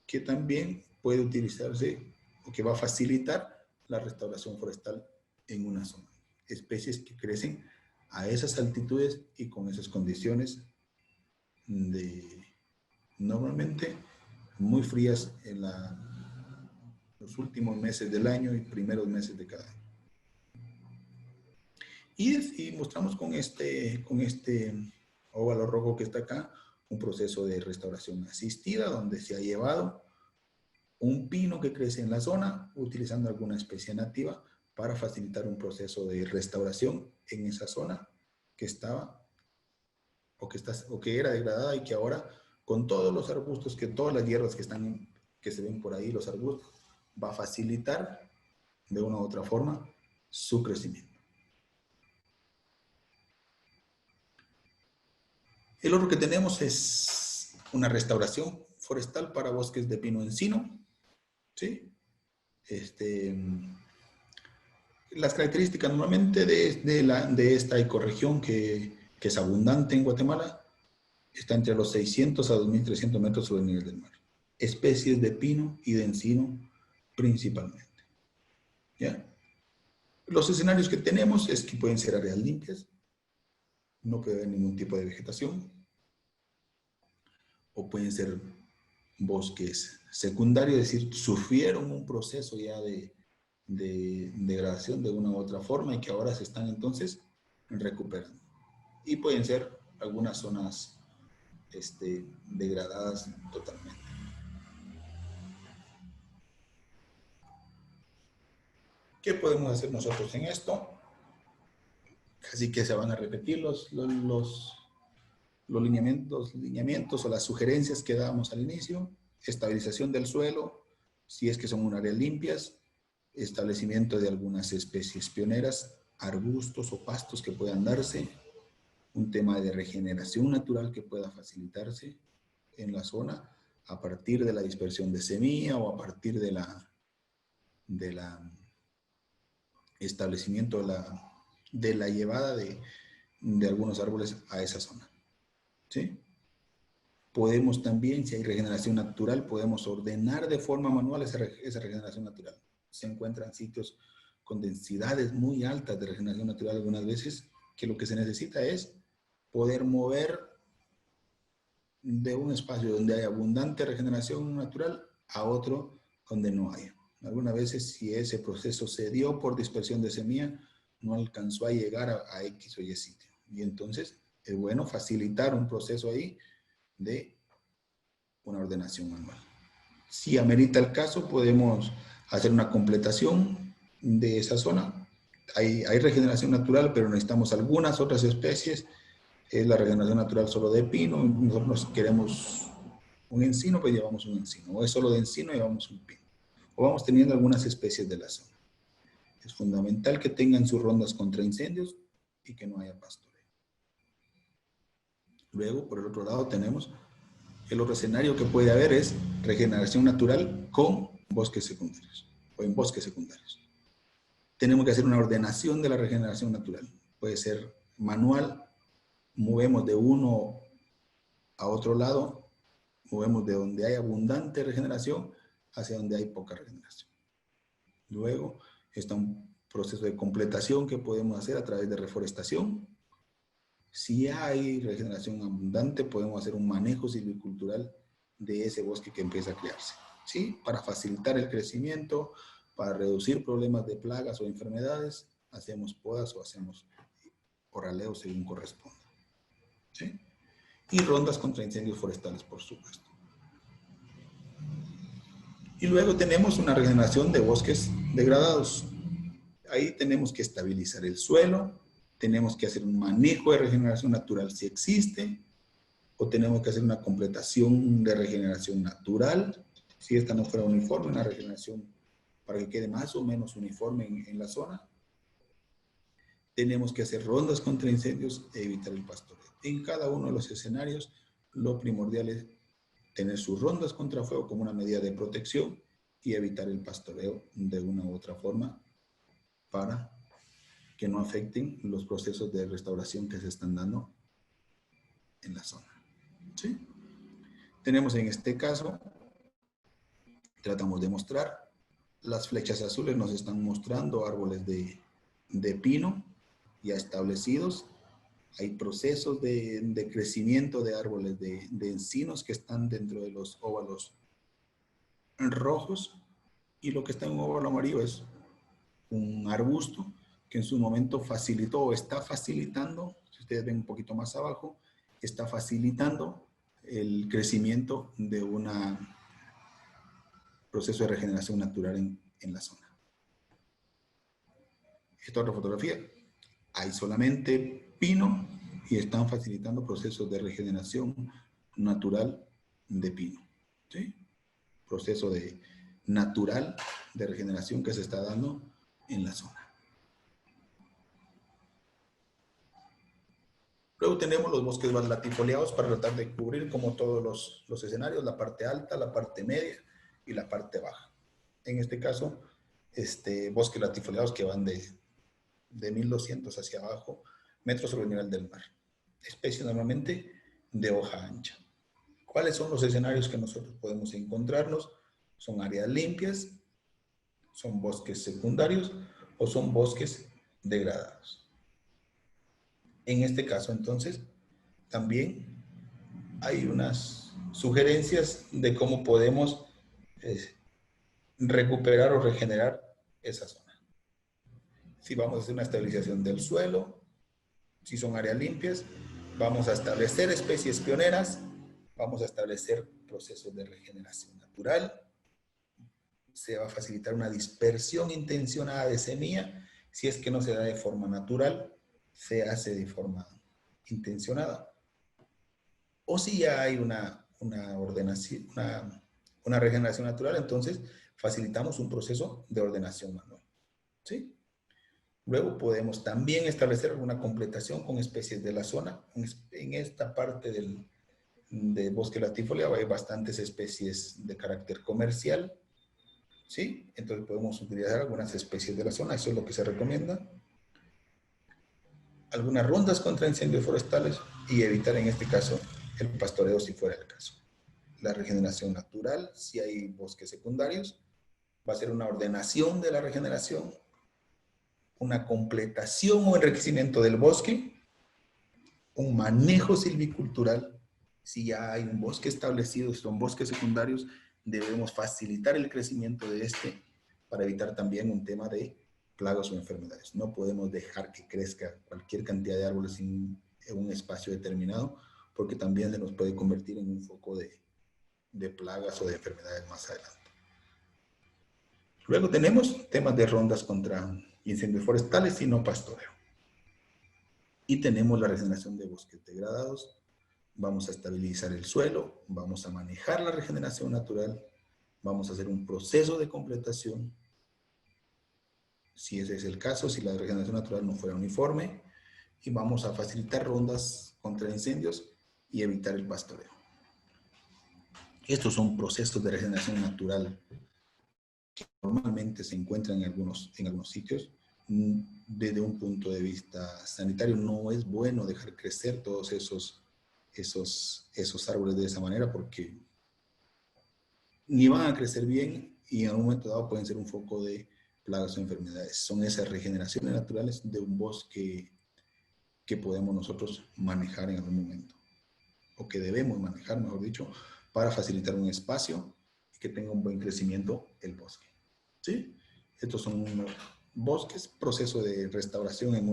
que también puede utilizarse, o que va a facilitar la restauración forestal en una zona. Especies que crecen a esas altitudes y con esas condiciones normalmente muy frías en los últimos meses del año y primeros meses de cada año. Y mostramos con este óvalo rojo que está acá un proceso de restauración asistida, donde se ha llevado un pino que crece en la zona, utilizando alguna especie nativa para facilitar un proceso de restauración en esa zona que estaba o que era degradada, y que ahora, con todos los arbustos, todas las hierbas que se ven por ahí, los arbustos, va a facilitar de una u otra forma su crecimiento. El otro que tenemos es una restauración forestal para bosques de pino encino, ¿sí? Las características normalmente de esta ecorregión que es abundante en Guatemala está entre los 600 a 2.300 metros sobre el nivel del mar. Especies de pino y de encino principalmente. ¿Ya? Los escenarios que tenemos es que pueden ser áreas limpias, no puede haber ningún tipo de vegetación, o pueden ser bosques secundarios, es decir, sufrieron un proceso ya de degradación de una u otra forma y que ahora se están entonces recuperando. Y pueden ser algunas zonas degradadas totalmente. ¿Qué podemos hacer nosotros en esto? Así que se van a repetir los lineamientos o las sugerencias que dábamos al inicio. Estabilización del suelo, si es que son un áreas limpias, establecimiento de algunas especies pioneras, arbustos o pastos que puedan darse, un tema de regeneración natural que pueda facilitarse en la zona a partir de la dispersión de semilla o a partir de la establecimiento de la llevada de algunos árboles a esa zona. ¿Sí? Podemos también, si hay regeneración natural, podemos ordenar de forma manual esa regeneración natural. Se encuentran sitios con densidades muy altas de regeneración natural algunas veces, que lo que se necesita es poder mover de un espacio donde hay abundante regeneración natural a otro donde no haya. Algunas veces, si ese proceso se dio por dispersión de semilla, no alcanzó a llegar a X o Y sitio. Y entonces es bueno facilitar un proceso ahí de una ordenación manual. Si amerita el caso, podemos hacer una completación de esa zona. Hay regeneración natural, pero necesitamos algunas otras especies. Es la regeneración natural solo de pino. Nosotros queremos un encino, pues llevamos un encino. O es solo de encino, llevamos un pino. O vamos teniendo algunas especies de la zona. Es fundamental que tengan sus rondas contra incendios y que no haya pastoreo. Luego, por el otro lado, tenemos el otro escenario que puede haber es regeneración natural con bosques secundarios o en bosques secundarios. Tenemos que hacer una ordenación de la regeneración natural. Puede ser manual, movemos de uno a otro lado, movemos de donde hay abundante regeneración hacia donde hay poca regeneración. Luego está un proceso de completación que podemos hacer a través de reforestación. Si hay regeneración abundante, podemos hacer un manejo silvicultural de ese bosque que empieza a crearse, ¿sí? Para facilitar el crecimiento, para reducir problemas de plagas o enfermedades, hacemos podas o hacemos corraleo según corresponda, ¿sí? Y rondas contra incendios forestales, por supuesto. Y luego tenemos una regeneración de bosques degradados. Ahí tenemos que estabilizar el suelo, tenemos que hacer un manejo de regeneración natural si existe, o tenemos que hacer una completación de regeneración natural, si esta no fuera uniforme, una regeneración para que quede más o menos uniforme en la zona. Tenemos que hacer rondas contra incendios e evitar el pastoreo. En cada uno de los escenarios, lo primordial es tener sus rondas contra fuego como una medida de protección y evitar el pastoreo de una u otra forma para que no afecten los procesos de restauración que se están dando en la zona. ¿Sí? Tenemos en este caso, tratamos de mostrar, las flechas azules nos están mostrando árboles de pino ya establecidos. Hay procesos de crecimiento de árboles de encinos que están dentro de los óvalos rojos, y lo que está en un óvalo amarillo es un arbusto que en su momento facilitó o está facilitando, si ustedes ven un poquito más abajo, está facilitando el crecimiento de un proceso de regeneración natural en la zona. Esta otra fotografía, hay solamente pino y están facilitando procesos de regeneración natural de pino, ¿sí? Proceso natural de regeneración que se está dando en la zona. Luego tenemos los bosques latifoliados para tratar de cubrir como todos los escenarios, la parte alta, la parte media y la parte baja. En este caso, bosques latifoliados que van de 1200 hacia abajo, metros sobre el nivel del mar. Especies normalmente de hoja ancha. ¿Cuáles son los escenarios que nosotros podemos encontrarnos? Son áreas limpias, son bosques secundarios o son bosques degradados. En este caso, entonces, también hay unas sugerencias de cómo podemos recuperar o regenerar esa zona. Si vamos a hacer una estabilización del suelo, si son áreas limpias, vamos a establecer especies pioneras, vamos a establecer procesos de regeneración natural, se va a facilitar una dispersión intencionada de semilla, si es que no se da de forma natural, se hace de forma intencionada. O si ya hay una ordenación, una regeneración natural, entonces facilitamos un proceso de ordenación manual. ¿Sí? Luego podemos también establecer alguna completación con especies de la zona. En esta parte del bosque latifoliado hay bastantes especies de carácter comercial. ¿Sí? Entonces podemos utilizar algunas especies de la zona, eso es lo que se recomienda. Algunas rondas contra incendios forestales y evitar en este caso el pastoreo si fuera el caso. La regeneración natural, si hay bosques secundarios, va a ser una ordenación de la regeneración, una completación o enriquecimiento del bosque, un manejo silvicultural. Si ya hay un bosque establecido, son bosques secundarios, debemos facilitar el crecimiento de este para evitar también un tema de plagas o enfermedades. No podemos dejar que crezca cualquier cantidad de árboles en un espacio determinado, porque también se nos puede convertir en un foco de plagas o de enfermedades más adelante. Luego tenemos temas de rondas contra incendios forestales y no pastoreo. Y tenemos la regeneración de bosques degradados. Vamos a estabilizar el suelo, vamos a manejar la regeneración natural, vamos a hacer un proceso de completación. Si ese es el caso, si la regeneración natural no fuera uniforme, y vamos a facilitar rondas contra incendios y evitar el pastoreo. Estos son procesos de regeneración natural que normalmente se encuentran en algunos sitios. Desde un punto de vista sanitario, no es bueno dejar crecer todos esos árboles de esa manera porque ni van a crecer bien y en un momento dado pueden ser un foco de plagas o enfermedades. Son esas regeneraciones naturales de un bosque que podemos nosotros manejar en algún momento, o que debemos manejar, mejor dicho, para facilitar un espacio y que tenga un buen crecimiento el bosque. ¿Sí? Estos son bosques, proceso de restauración en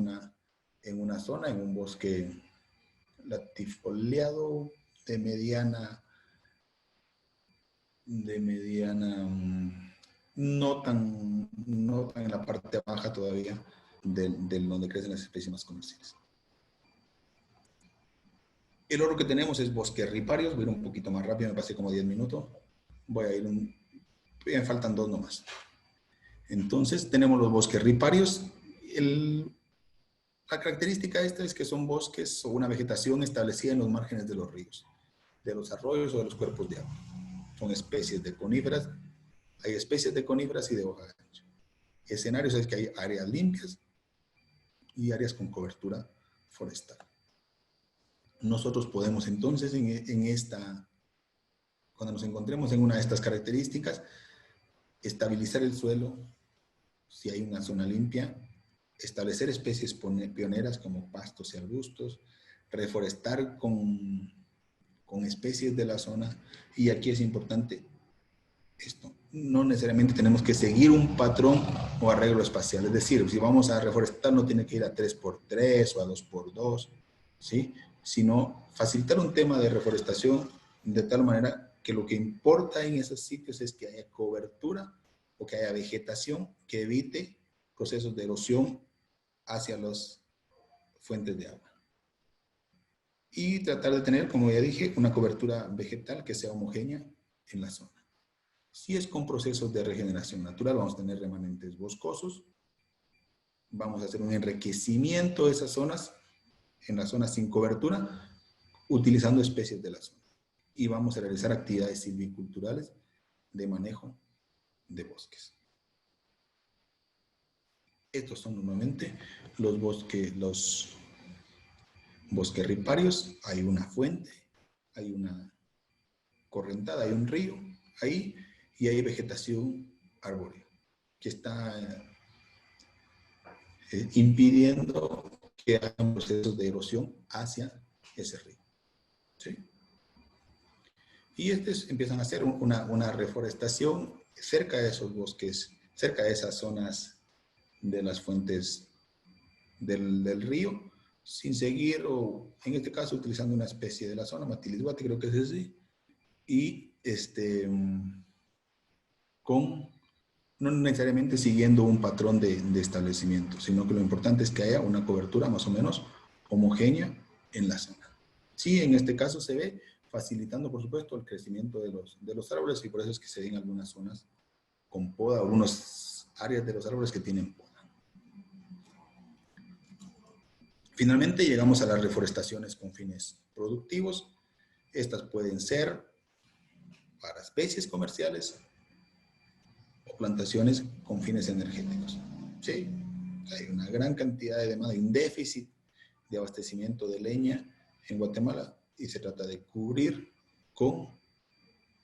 una zona, en un bosque latifoliado de mediana, no tan en la parte baja todavía del donde crecen las especies más comerciales. El otro que tenemos es bosques riparios. Voy a ir un poquito más rápido, me pasé como 10 minutos. Me faltan 2 nomás. Entonces tenemos los bosques riparios. La característica esta es que son bosques o una vegetación establecida en los márgenes de los ríos, de los arroyos o de los cuerpos de agua. Son especies de coníferas. Hay especies de coníferas y de hoja ancha. Escenarios es que hay áreas limpias y áreas con cobertura forestal. Nosotros podemos entonces cuando nos encontremos en una de estas características, estabilizar el suelo, si hay una zona limpia, establecer especies pioneras como pastos y arbustos, reforestar con especies de la zona, y aquí es importante esto, no necesariamente tenemos que seguir un patrón o arreglo espacial, es decir, si vamos a reforestar no tiene que ir a 3x3 o a 2x2, ¿sí? Sino facilitar un tema de reforestación de tal manera que lo que importa en esos sitios es que haya cobertura o que haya vegetación que evite procesos de erosión hacia las fuentes de agua. Y tratar de tener, como ya dije, una cobertura vegetal que sea homogénea en la zona. Si es con procesos de regeneración natural, vamos a tener remanentes boscosos, vamos a hacer un enriquecimiento de esas zonas, en las zonas sin cobertura, utilizando especies de la zona. Y vamos a realizar actividades silviculturales de manejo de bosques. Estos son normalmente los bosques riparios. Hay una fuente, hay una correntada, hay un río ahí y hay vegetación arbórea que está impidiendo que hagan procesos de erosión hacia ese río. ¿Sí? Y empiezan a hacer una reforestación cerca de esos bosques, cerca de esas zonas de las fuentes del río, sin seguir, o en este caso utilizando una especie de la zona, Matilisguate, creo que es así, y no necesariamente siguiendo un patrón de establecimiento, sino que lo importante es que haya una cobertura más o menos homogénea en la zona. Sí, en este caso se ve facilitando, por supuesto, el crecimiento de los árboles, y por eso es que se ven algunas zonas con poda, algunas áreas de los árboles que tienen poda. Finalmente llegamos a las reforestaciones con fines productivos. Estas pueden ser para especies comerciales o plantaciones con fines energéticos. Sí, hay una gran cantidad de demanda, hay un déficit de abastecimiento de leña en Guatemala y se trata de cubrir con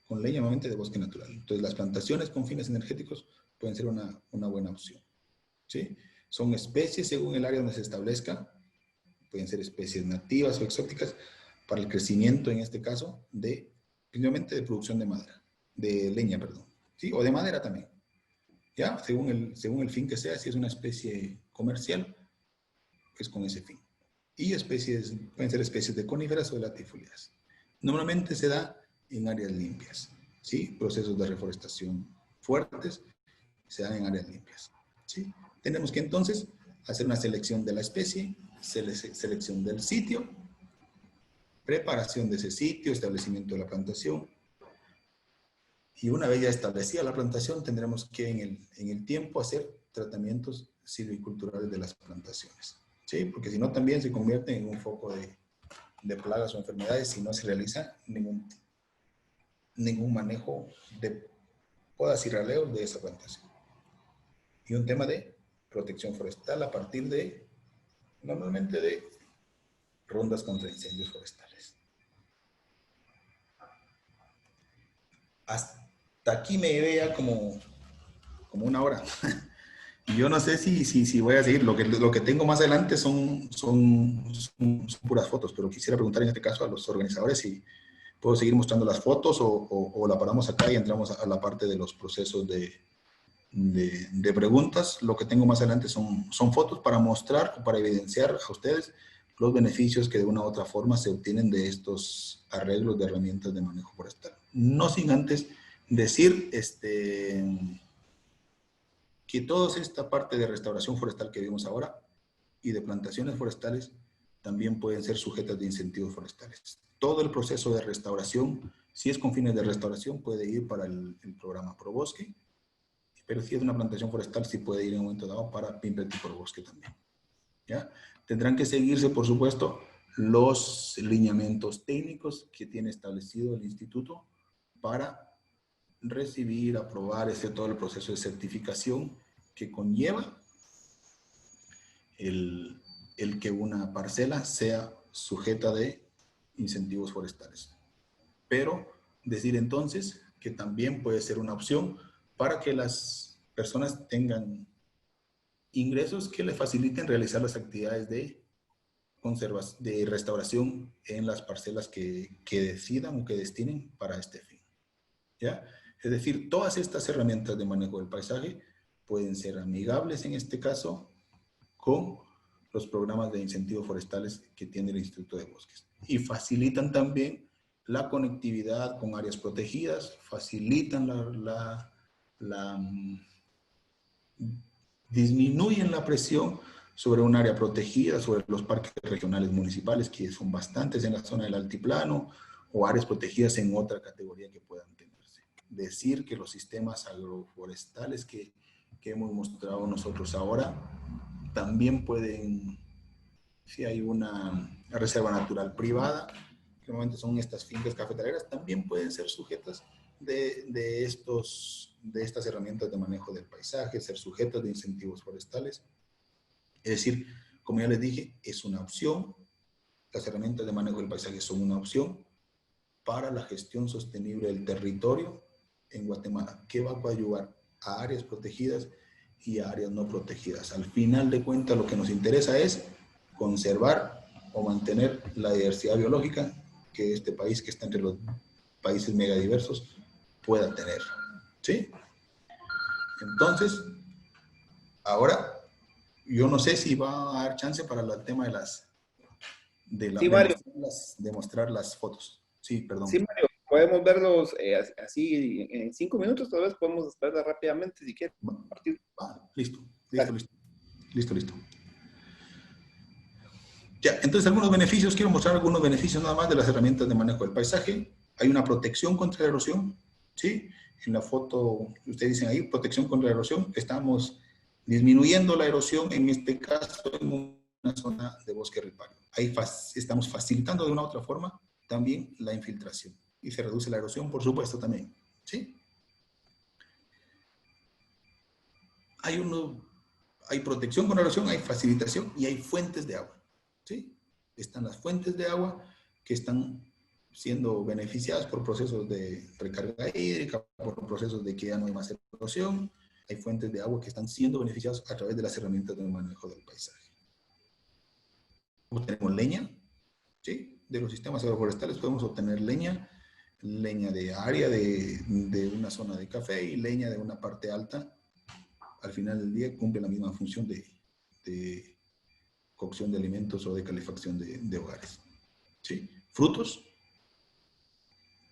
leña normalmente de bosque natural. Entonces las plantaciones con fines energéticos pueden ser una buena opción. ¿Sí? Son especies según el área donde se establezca, pueden ser especies nativas o exóticas para el crecimiento, en este caso, principalmente de producción de madera, de leña, perdón, ¿sí? O de madera también, ¿ya? Según el fin que sea, si es una especie comercial, pues con ese fin. Y pueden ser especies de coníferas o de latifoliadas. Normalmente se da en áreas limpias, ¿sí? Procesos de reforestación fuertes se dan en áreas limpias, ¿sí? Tenemos que entonces hacer una selección de la especie, selección del sitio, preparación de ese sitio, establecimiento de la plantación. Y una vez ya establecida la plantación, tendremos que en el tiempo hacer tratamientos silviculturales de las plantaciones. ¿Sí? Porque si no, también se convierte en un foco de plagas o enfermedades si no se realiza ningún manejo de podas y raleos de esa plantación. Y un tema de protección forestal a partir normalmente de rondas contra incendios forestales. Hasta aquí me vea como una hora. Y yo no sé si voy a seguir. Lo que tengo más adelante son puras fotos, pero quisiera preguntar en este caso a los organizadores si puedo seguir mostrando las fotos o la paramos acá y entramos a la parte de los procesos de preguntas. Lo que tengo más adelante son fotos para mostrar o para evidenciar a ustedes los beneficios que de una u otra forma se obtienen de estos arreglos de herramientas de manejo forestal. No sin antes decir que toda esta parte de restauración forestal que vimos ahora y de plantaciones forestales también pueden ser sujetas de incentivos forestales. Todo el proceso de restauración, si es con fines de restauración, puede ir para el programa ProBosque, pero si es una plantación forestal, sí puede ir en un momento dado para Pimplet y ProBosque también. ¿Ya? Tendrán que seguirse, por supuesto, los lineamientos técnicos que tiene establecido el instituto para recibir, aprobar todo el proceso de certificación que conlleva el que una parcela sea sujeta de incentivos forestales. Pero decir entonces que también puede ser una opción para que las personas tengan ingresos que les faciliten realizar las actividades de restauración en las parcelas que decidan o que destinen para este fin. ¿Ya? Es decir, todas estas herramientas de manejo del paisaje pueden ser amigables en este caso con los programas de incentivos forestales que tiene el Instituto de Bosques. Y facilitan también la conectividad con áreas protegidas, facilitan disminuyen la presión sobre un área protegida, sobre los parques regionales municipales, que son bastantes en la zona del altiplano, o áreas protegidas en otra categoría que puedan tenerse. Decir que los sistemas agroforestales que hemos mostrado nosotros ahora también pueden, si hay una reserva natural privada, que normalmente son estas fincas cafetaleras, también pueden ser sujetas de estas herramientas de manejo del paisaje, ser sujetas de incentivos forestales Es decir, como ya les dije, es una opción. Las herramientas de manejo del paisaje son una opción para la gestión sostenible del territorio en Guatemala, que va a coadyuvar a áreas protegidas y a áreas no protegidas. Al final de cuentas, lo que nos interesa es conservar o mantener la diversidad biológica que este país, que está entre los países megadiversos, pueda tener. ¿Sí? Entonces, ahora, yo no sé si va a dar chance para el tema Sí, Mario. de mostrar las fotos. Sí, Sí, perdón. Mario. Podemos verlos así en 5 minutos, tal vez podemos verla rápidamente si quieres. Listo, listo, Dale. listo. Listo, listo. Ya, entonces algunos beneficios, quiero mostrar algunos beneficios nada más de las herramientas de manejo del paisaje. Hay una protección contra la erosión, ¿sí? En la foto, ustedes dicen ahí, protección contra la erosión. Estamos disminuyendo la erosión, en este caso, en una zona de bosque ripario. Ahí estamos facilitando de una u otra forma también la infiltración. Y se reduce la erosión, por supuesto, también, ¿sí? Hay protección con erosión, hay facilitación y hay fuentes de agua, ¿sí? Están las fuentes de agua que están siendo beneficiadas por procesos de recarga hídrica, por procesos de que ya no hay más erosión. Hay fuentes de agua que están siendo beneficiadas a través de las herramientas de manejo del paisaje. Tenemos leña, ¿sí? De los sistemas agroforestales podemos obtener leña, leña de área de una zona de café y leña de una parte alta. Al final del día cumple la misma función de cocción de alimentos o de calefacción de hogares. ¿Sí? Frutos,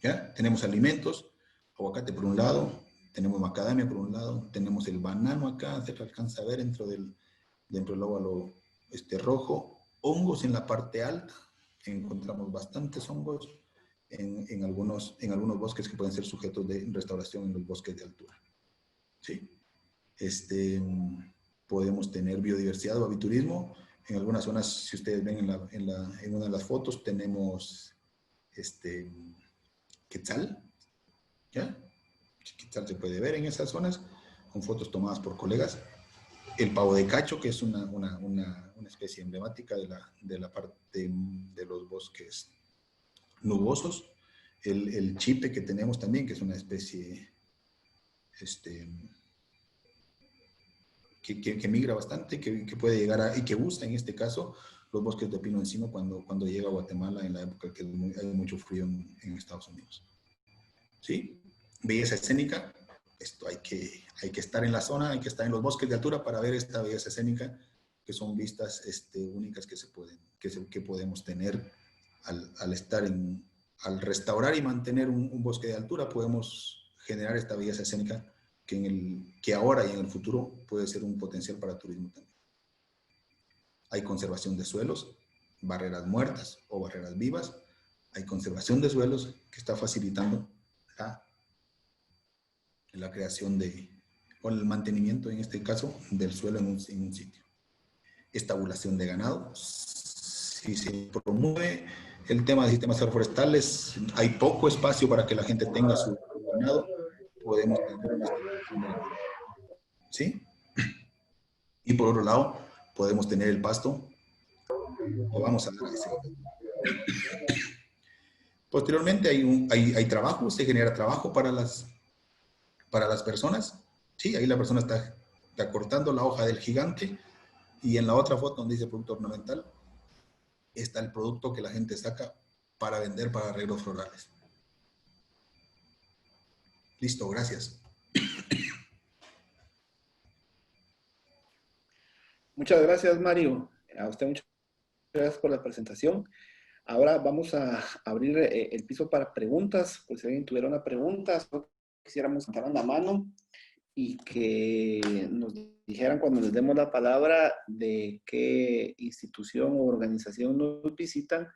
¿ya? Tenemos alimentos, aguacate por un lado, tenemos macadamia por un lado, tenemos el banano acá, se alcanza a ver dentro del óvalo rojo, hongos en la parte alta, encontramos bastantes hongos en algunos bosques que pueden ser sujetos de restauración en los bosques de altura. ¿Sí? Podemos tener biodiversidad o aviturismo. En algunas zonas, si ustedes ven en una de las fotos, tenemos quetzal, ¿ya? Quetzal se puede ver en esas zonas, con fotos tomadas por colegas. El pavo de cacho, que es una especie emblemática de la parte de los bosques nubosos. El chipe que tenemos también, que es una especie que migra bastante, que puede llegar y que usa en este caso los bosques de pino encino cuando llega a Guatemala en la época que hay mucho frío en Estados Unidos. ¿Sí? Belleza escénica, esto hay que estar en la zona, hay que estar en los bosques de altura para ver esta belleza escénica, que son vistas únicas que podemos tener al estar al restaurar y mantener un bosque de altura, podemos generar esta belleza escénica que ahora y en el futuro puede ser un potencial para turismo también. Hay conservación de suelos, barreras muertas o barreras vivas. Hay conservación de suelos que está facilitando la creación o el mantenimiento, en este caso, del suelo en un sitio. Estabulación de ganado. Si se promueve el tema de sistemas agroforestales, hay poco espacio para que la gente tenga su ganado, podemos tener una estabulación de ganado. ¿Sí? Y por otro lado, podemos tener el pasto que vamos a dar a ese. Posteriormente hay trabajo, se genera trabajo para las personas. Sí, ahí la persona está cortando la hoja del gigante y en la otra foto donde dice producto ornamental está el producto que la gente saca para vender para arreglos florales. Listo, gracias. Muchas gracias, Mario. A usted muchas gracias por la presentación. Ahora vamos a abrir el piso para preguntas. Pues si alguien tuviera una pregunta, solo quisiéramos levantar la mano y que nos dijeran cuando les demos la palabra de qué institución o organización nos visitan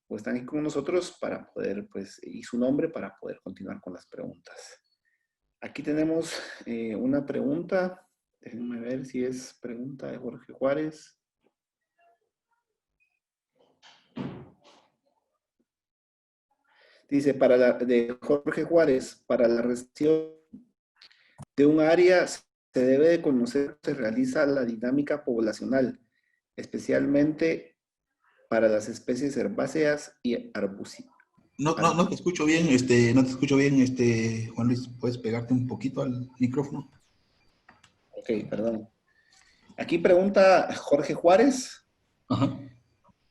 o están aquí con nosotros para poder, pues, y su nombre para poder continuar con las preguntas. Aquí tenemos una pregunta. Déjenme ver si es pregunta de Jorge Juárez. Dice, de Jorge Juárez, para la región de un área se debe de conocer cómo se realiza la dinámica poblacional, especialmente para las especies herbáceas y arbustivas. No te escucho bien, no te escucho bien, Juan Luis, ¿puedes pegarte un poquito al micrófono? Ok, perdón. Aquí pregunta Jorge Juárez. Ajá.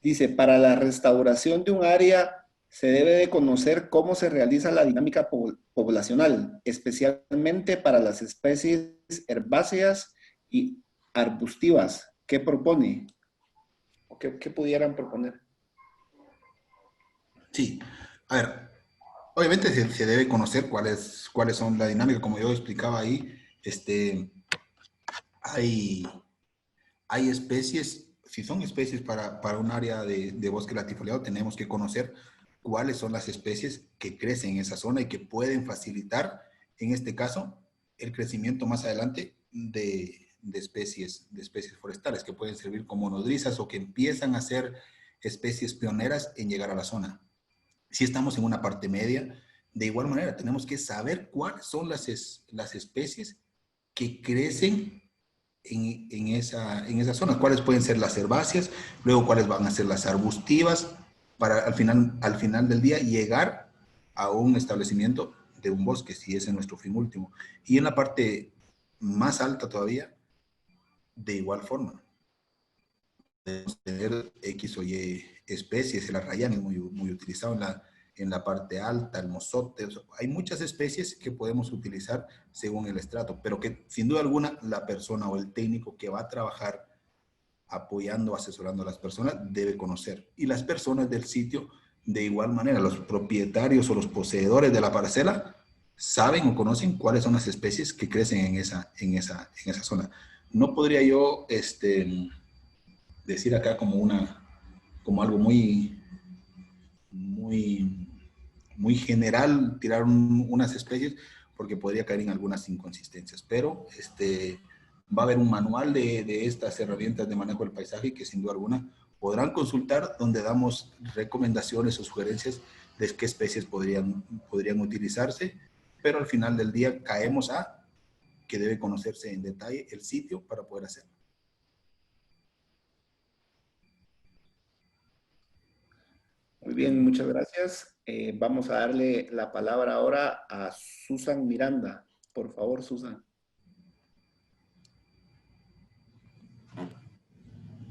Dice, para la restauración de un área se debe de conocer cómo se realiza la dinámica poblacional, especialmente para las especies herbáceas y arbustivas. ¿Qué propone? ¿O qué pudieran proponer? Sí, a ver, obviamente se debe conocer cuáles son la dinámica, como yo explicaba ahí, hay, hay especies, si son especies para un área de bosque latifoliado, tenemos que conocer cuáles son las especies que crecen en esa zona y que pueden facilitar, en este caso, el crecimiento más adelante de especies forestales que pueden servir como nodrizas o que empiezan a ser especies pioneras en llegar a la zona. Si estamos en una parte media, de igual manera tenemos que saber cuáles son las especies que crecen en esa zona, cuáles pueden ser las herbáceas, luego cuáles van a ser las arbustivas, para al final del día llegar a un establecimiento de un bosque, si ese es nuestro fin último. Y en la parte más alta todavía, de igual forma, podemos tener X o Y especies, el arrayán es muy utilizado en la parte alta, el mozote, o sea, hay muchas especies que podemos utilizar según el estrato, pero que sin duda alguna la persona o el técnico que va a trabajar apoyando, asesorando a las personas, debe conocer. Y las personas del sitio, de igual manera, los propietarios o los poseedores de la parcela, saben o conocen cuáles son las especies que crecen en esa zona. No podría yo decir acá como algo muy, muy general, tirar unas especies, porque podría caer en algunas inconsistencias, pero va a haber un manual de estas herramientas de manejo del paisaje que sin duda alguna podrán consultar, donde damos recomendaciones o sugerencias de qué especies podrían utilizarse, pero al final del día caemos a que debe conocerse en detalle el sitio para poder hacerlo. Muy bien, muchas gracias. Vamos a darle la palabra ahora a Susan Miranda. Por favor, Susan.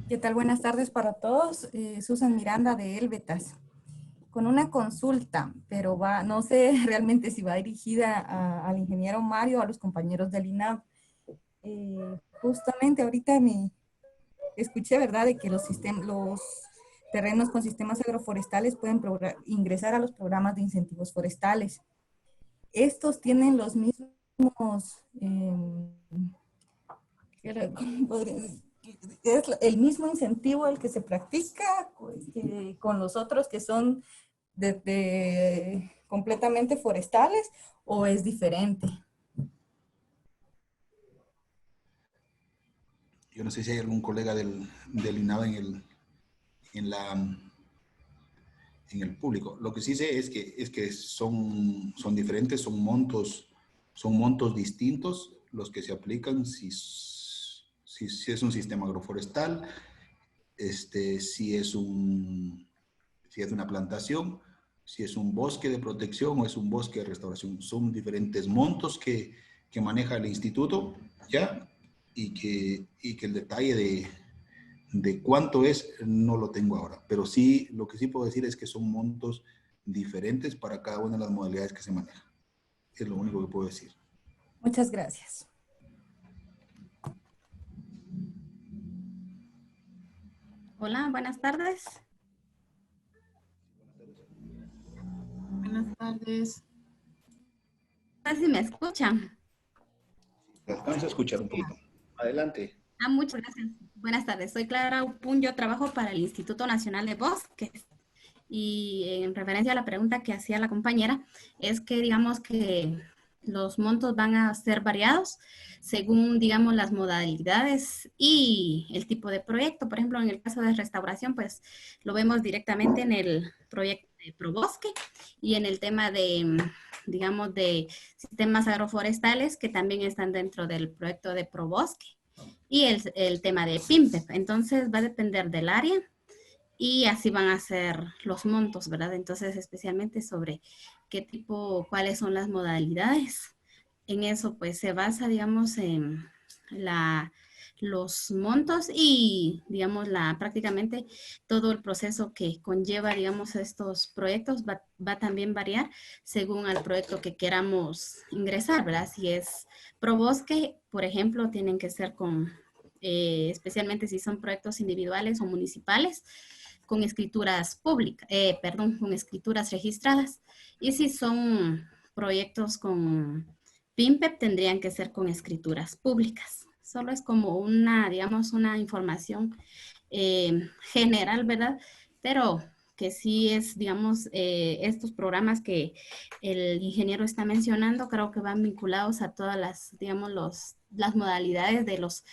¿Qué tal? Buenas tardes para todos. Susan Miranda de Elvetas. Con una consulta, pero no sé realmente si va dirigida al ingeniero Mario o a los compañeros del INAV. Justamente ahorita me escuché, ¿verdad?, de que los terrenos con sistemas agroforestales pueden ingresar a los programas de incentivos forestales. Estos tienen los mismos, es el mismo incentivo el que se practica con los otros que son completamente forestales, o es diferente. Yo no sé si hay algún colega del INAVA en el público. Lo que sí sé es que son diferentes, son montos distintos los que se aplican si es un sistema agroforestal, si es una plantación, si es un bosque de protección o es un bosque de restauración. Son diferentes montos que maneja el instituto, ¿ya? Y que el detalle de cuánto es, no lo tengo ahora, pero sí, lo que sí puedo decir es que son montos diferentes para cada una de las modalidades que se manejan. Es lo único que puedo decir. Muchas gracias. Hola, buenas tardes. Buenas tardes. No sé si me escuchan. Alcanzo a escuchar un poquito. Adelante. Muchas gracias. Buenas tardes. Soy Clara Upun. Yo trabajo para el Instituto Nacional de Bosques. Y en referencia a la pregunta que hacía la compañera, es que digamos que los montos van a ser variados según, digamos, las modalidades y el tipo de proyecto. Por ejemplo, en el caso de restauración, pues lo vemos directamente en el proyecto de Probosque y en el tema de, digamos, de sistemas agroforestales que también están dentro del proyecto de Probosque y el tema de PIMPEP. Entonces va a depender del área y así van a ser los montos, ¿verdad? Entonces, especialmente sobre qué tipo, cuáles son las modalidades. En eso, pues, se basa, digamos, en los montos y, digamos, prácticamente todo el proceso que conlleva, digamos, estos proyectos va también variar según el proyecto que queramos ingresar, ¿verdad? Si es Probosque, por ejemplo, tienen que ser especialmente si son proyectos individuales o municipales, con escrituras públicas, perdón, con escrituras registradas. Y si son proyectos con PIMPEP, tendrían que ser con escrituras públicas. Solo es como una, digamos, una información general, ¿verdad? Pero que sí es, digamos, estos programas que el ingeniero está mencionando, creo que van vinculados a todas las, digamos, las modalidades de los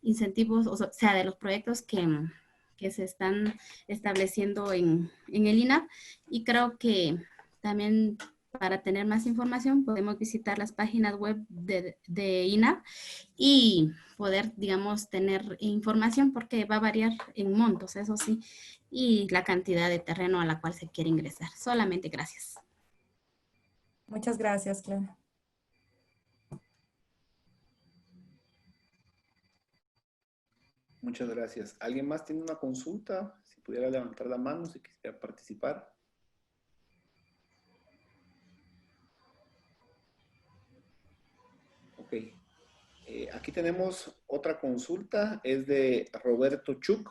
incentivos, o sea, de los proyectos que se están estableciendo en el INAP. Y creo que también para tener más información podemos visitar las páginas web de INAP y poder, digamos, tener información porque va a variar en montos, eso sí, y la cantidad de terreno a la cual se quiere ingresar. Solamente gracias. Muchas gracias, Clara. Muchas gracias. ¿Alguien más tiene una consulta? Si pudiera levantar la mano, si quisiera participar. Ok. Aquí tenemos otra consulta. Es de Roberto Chuk.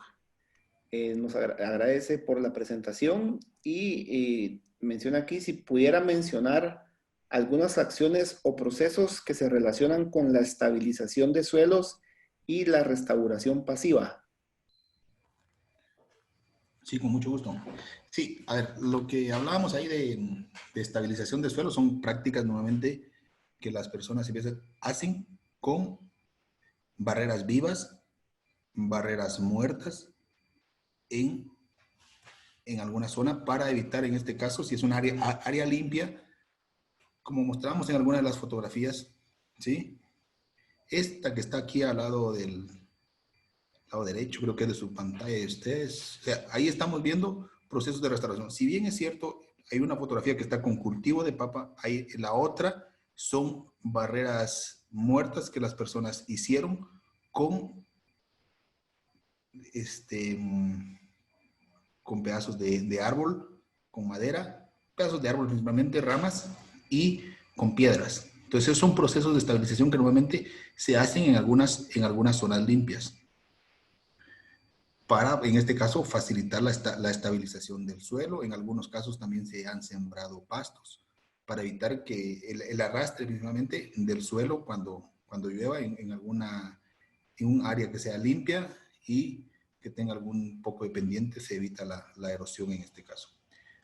Nos agradece por la presentación y menciona aquí si pudiera mencionar algunas acciones o procesos que se relacionan con la estabilización de suelos y la restauración pasiva. Sí, con mucho gusto. Sí, a ver, lo que hablábamos ahí de estabilización de suelo son prácticas nuevamente que las personas hacen con barreras vivas, barreras muertas en, en alguna zona para evitar, en este caso, si es un área limpia, como mostramos en alguna de las fotografías, ¿sí? Esta que está aquí al lado del lado derecho, creo que es de su pantalla de ustedes. O sea, ahí estamos viendo procesos de restauración. Si bien es cierto, hay una fotografía que está con cultivo de papa, hay la otra son barreras muertas que las personas hicieron con con pedazos de árbol, con madera, pedazos de árbol principalmente, ramas y con piedras. Entonces, esos son procesos de estabilización que normalmente se hacen en algunas zonas limpias para, en este caso, facilitar la estabilización del suelo. En algunos casos también se han sembrado pastos para evitar que el arrastre principalmente del suelo cuando llueva en un área que sea limpia y que tenga algún poco de pendiente, se evita la erosión en este caso.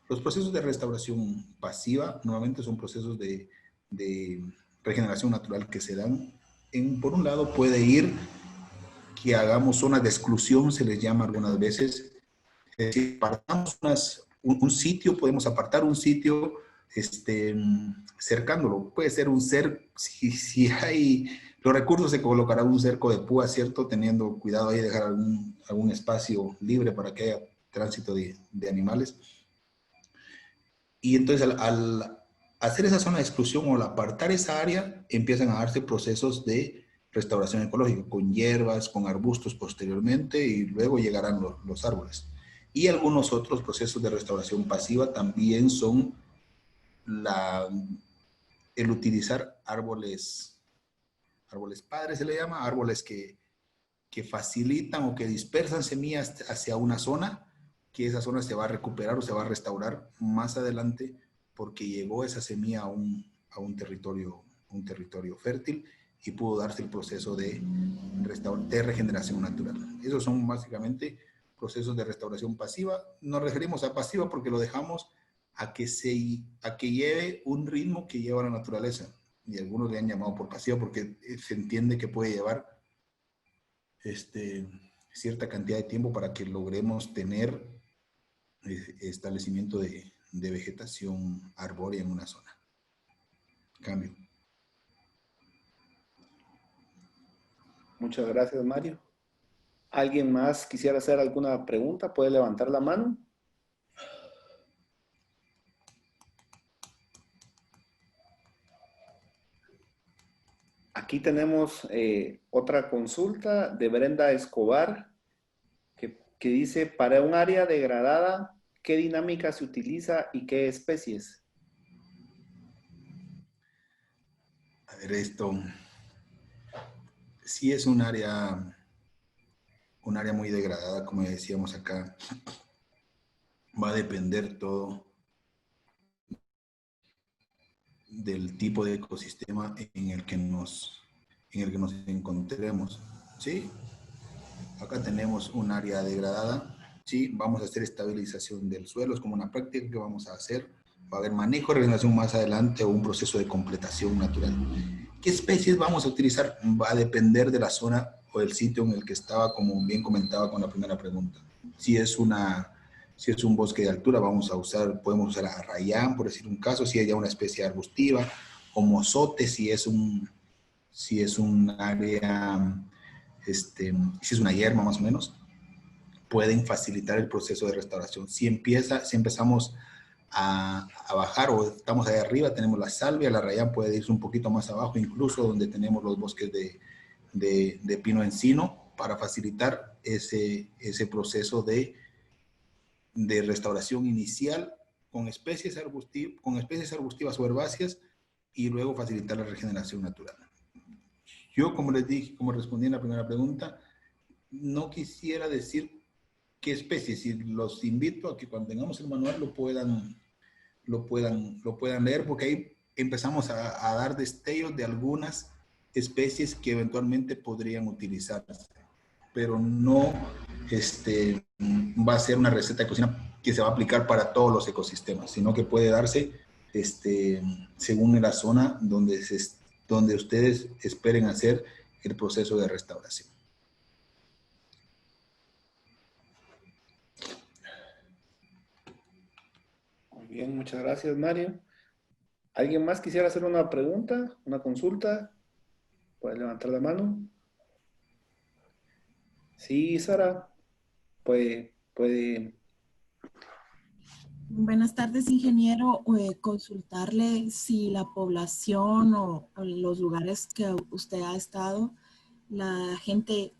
Los procesos de restauración pasiva normalmente son procesos de regeneración natural que se dan. Por un lado puede ir que hagamos zonas de exclusión, se les llama algunas veces. Es decir, apartamos un sitio, podemos apartar un sitio cercándolo. Puede ser un cerco, si hay los recursos, se colocará un cerco de púa, ¿cierto? Teniendo cuidado ahí, dejar algún espacio libre para que haya tránsito de animales. Y entonces al hacer esa zona de exclusión o al apartar esa área, empiezan a darse procesos de restauración ecológica, con hierbas, con arbustos posteriormente, y luego llegarán los árboles. Y algunos otros procesos de restauración pasiva también son el utilizar árboles padres, se le llama, árboles que facilitan o que dispersan semillas hacia una zona, que esa zona se va a recuperar o se va a restaurar más adelante porque llegó esa semilla a un territorio fértil y pudo darse el proceso de regeneración natural. Esos son básicamente procesos de restauración pasiva. Nos referimos a pasiva porque lo dejamos a que lleve un ritmo que lleva la naturaleza. Y algunos le han llamado por pasiva porque se entiende que puede llevar cierta cantidad de tiempo para que logremos tener establecimiento de vegetación arbórea en una zona. Cambio. Muchas gracias, Mario. ¿Alguien más quisiera hacer alguna pregunta? ¿Puede levantar la mano? Aquí tenemos otra consulta de Brenda Escobar que dice, para un área degradada, ¿qué dinámica se utiliza y qué especies? A ver, esto sí es un área muy degradada, como decíamos acá. Va a depender todo del tipo de ecosistema en el que nos encontremos, ¿sí? Acá tenemos un área degradada, ¿sí? Vamos a hacer estabilización del suelo, es como una práctica que vamos a hacer. Va a haber manejo de regeneración más adelante o un proceso de completación natural. ¿Qué especies vamos a utilizar? Va a depender de la zona o del sitio en el que estaba, como bien comentaba con la primera pregunta. Si es un bosque de altura, podemos usar arrayán, por decir un caso, si hay ya una especie arbustiva, o mozote, si es un área, si es una hierba más o menos, pueden facilitar el proceso de restauración. Si empezamos a bajar o estamos ahí arriba, tenemos la salvia, la arrayán puede irse un poquito más abajo, incluso donde tenemos los bosques de pino encino, para facilitar ese proceso de restauración inicial con especies arbustivas o herbáceas y luego facilitar la regeneración natural. Yo, como les dije, como respondí en la primera pregunta, no quisiera decir qué especies, y los invito a que cuando tengamos el manual lo puedan leer, porque ahí empezamos a dar destellos de algunas especies que eventualmente podrían utilizarse, pero no va a ser una receta de cocina que se va a aplicar para todos los ecosistemas, sino que puede darse según la zona donde ustedes esperen hacer el proceso de restauración. Muy bien, muchas gracias, Mario. ¿Alguien más quisiera hacer una pregunta, una consulta? ¿Puede levantar la mano? Sí, Sara, puede. Buenas tardes, ingeniero. Consultarle si la población o los lugares que usted ha estado, la gente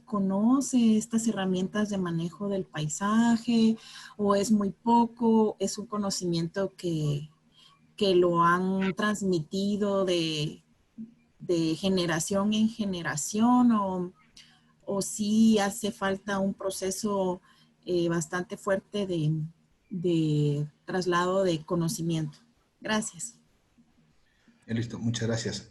conoce estas herramientas de manejo del paisaje, o es muy poco, es un conocimiento que lo han transmitido de generación en generación, o sí hace falta un proceso bastante fuerte de traslado de conocimiento. Gracias. Listo, muchas gracias.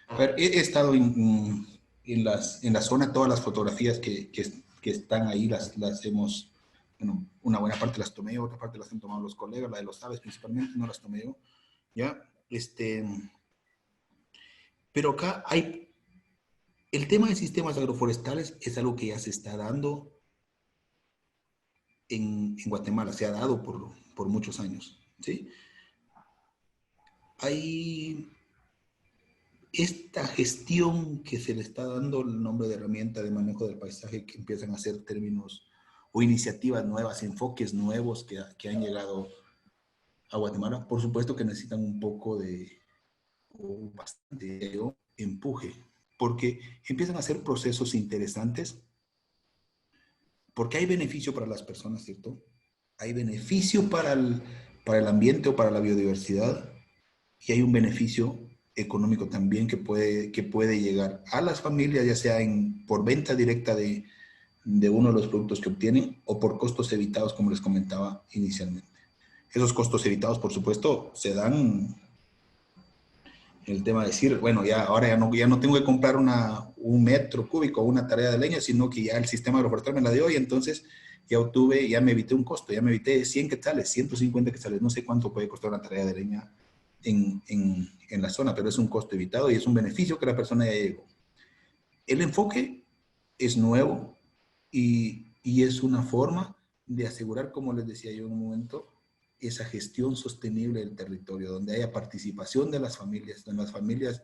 A ver, he estado en la zona, todas las fotografías que están ahí las hemos, bueno, una buena parte las tomé yo, otra parte las han tomado los colegas, la de los aves principalmente, no las tomé yo, ¿ya? Pero acá el tema de sistemas agroforestales es algo que ya se está dando en Guatemala, se ha dado por muchos años, ¿sí? Hay esta gestión que se le está dando el nombre de herramienta de manejo del paisaje, que empiezan a ser términos o iniciativas nuevas, enfoques nuevos que han llegado a Guatemala. Por supuesto que necesitan un poco o bastante empuje, porque empiezan a ser procesos interesantes, porque hay beneficio para las personas, ¿cierto? Hay beneficio para el ambiente o para la biodiversidad, y hay un beneficio económico también que puede llegar a las familias, ya sea por venta directa de uno de los productos que obtienen o por costos evitados, como les comentaba inicialmente. Esos costos evitados, por supuesto, se dan el tema de decir, bueno, ahora ya no tengo que comprar un metro cúbico o una tarea de leña, sino que ya el sistema agroforestal me la dio, y entonces ya me evité un costo, ya me evité 100 quetzales, 150 quetzales, no sé cuánto puede costar una tarea de leña en la zona, pero es un costo evitado y es un beneficio que la persona ya llegó. El enfoque es nuevo y es una forma de asegurar, como les decía yo en un momento, esa gestión sostenible del territorio, donde haya participación de las familias, donde las familias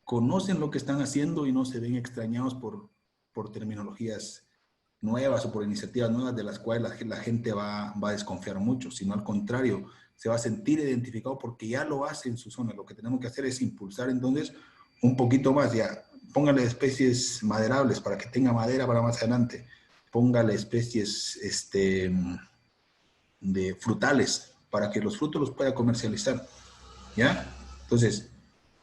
conocen lo que están haciendo y no se ven extrañados por terminologías nuevas o por iniciativas nuevas de las cuales la gente va a desconfiar mucho, sino al contrario, se va a sentir identificado porque ya lo hace en su zona. Lo que tenemos que hacer es impulsar entonces un poquito más, ya, póngale especies maderables para que tenga madera para más adelante, póngale especies de frutales para que los frutos los pueda comercializar, ¿ya? Entonces,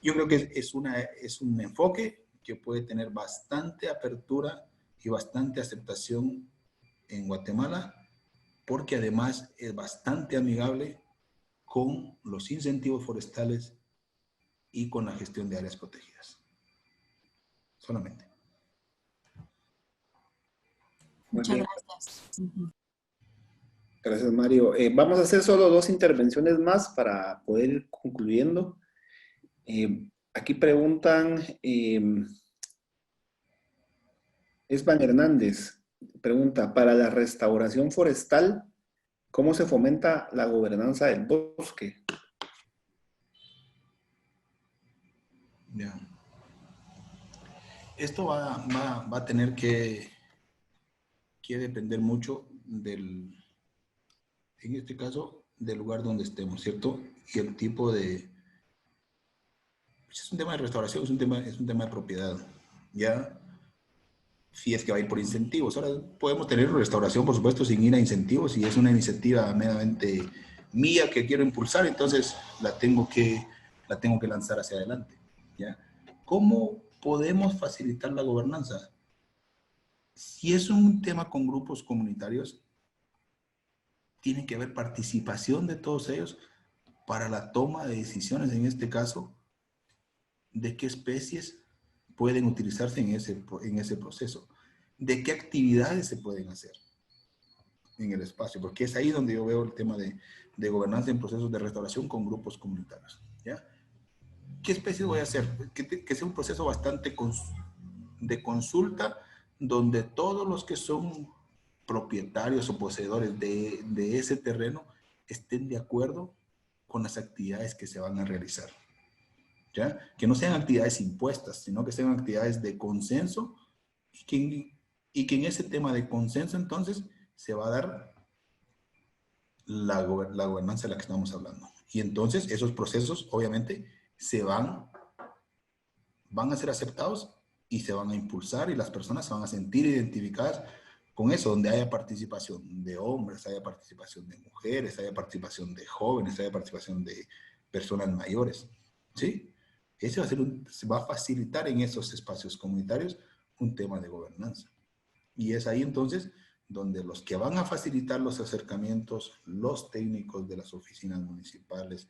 yo creo que es un enfoque que puede tener bastante apertura y bastante aceptación en Guatemala, porque además es bastante amigable con los incentivos forestales y con la gestión de áreas protegidas. Solamente. Muchas bien. gracias. Gracias, Mario. Vamos a hacer solo 2 intervenciones más para poder ir concluyendo. Aquí preguntan, Esban Hernández pregunta, para la restauración forestal, ¿cómo se fomenta la gobernanza del bosque? Ya. Esto va a tener que depender mucho en este caso, del lugar donde estemos, ¿cierto? Y el tipo de... Es un tema de restauración, es un tema de propiedad, ¿ya? Si es que va a ir por incentivos. Ahora podemos tener restauración, por supuesto, sin ir a incentivos. Si es una iniciativa meramente mía que quiero impulsar, entonces la tengo que lanzar hacia adelante, ¿ya? ¿Cómo podemos facilitar la gobernanza? Si es un tema con grupos comunitarios, tiene que haber participación de todos ellos para la toma de decisiones, en este caso, de qué especies pueden utilizarse en ese proceso, de qué actividades se pueden hacer en el espacio, porque es ahí donde yo veo el tema de gobernanza en procesos de restauración con grupos comunitarios, ¿ya? ¿Qué especies voy a hacer? Que sea un proceso bastante de consulta, donde todos los que son propietarios o poseedores de ese terreno estén de acuerdo con las actividades que se van a realizar, ¿ya? Que no sean actividades impuestas, sino que sean actividades de consenso y que en ese tema de consenso entonces se va a dar la gobernanza de la que estamos hablando. Y entonces esos procesos obviamente van a ser aceptados y se van a impulsar y las personas se van a sentir identificadas con eso, donde haya participación de hombres, haya participación de mujeres, haya participación de jóvenes, haya participación de personas mayores, ¿sí? Ese se va a facilitar en esos espacios comunitarios un tema de gobernanza. Y es ahí entonces donde los que van a facilitar los acercamientos, los técnicos de las oficinas municipales,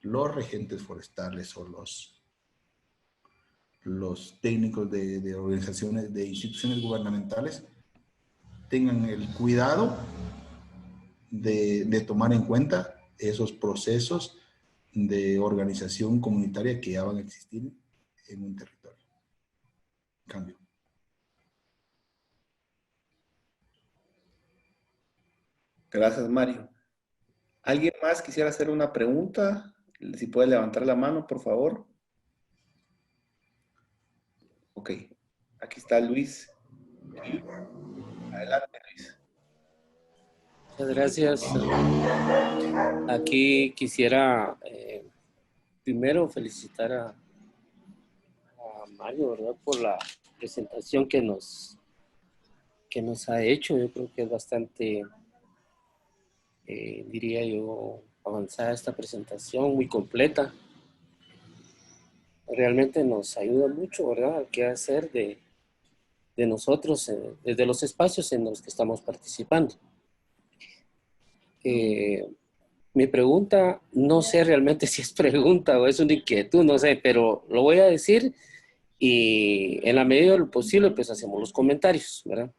los regentes forestales o los técnicos de organizaciones, de instituciones gubernamentales, tengan el cuidado de tomar en cuenta esos procesos de organización comunitaria que ya van a existir en un territorio. Cambio. Gracias, Mario. ¿Alguien más quisiera hacer una pregunta? Si puede levantar la mano, por favor. Ok, aquí está Luis. Adelante, Luis. Muchas gracias. Aquí quisiera primero felicitar a Mario, ¿verdad? Por la presentación que nos ha hecho. Yo creo que es bastante, diría yo, avanzada esta presentación, muy completa. Realmente nos ayuda mucho, ¿verdad? ¿Qué hacer de nosotros desde los espacios en los que estamos participando? Mi pregunta, no sé realmente si es pregunta o es una inquietud, no sé, pero lo voy a decir y en la medida de lo posible pues hacemos los comentarios, ¿verdad?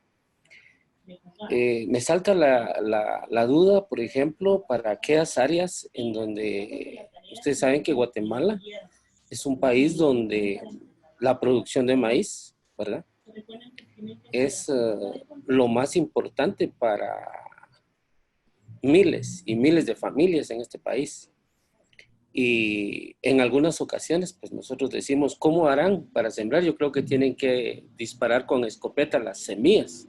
Me salta la duda, por ejemplo, para aquellas áreas en donde ustedes saben que Guatemala es un país donde la producción de maíz, ¿verdad? Es lo más importante miles y miles de familias en este país. Y en algunas ocasiones, pues nosotros decimos, ¿cómo harán para sembrar? Yo creo que tienen que disparar con escopeta las semillas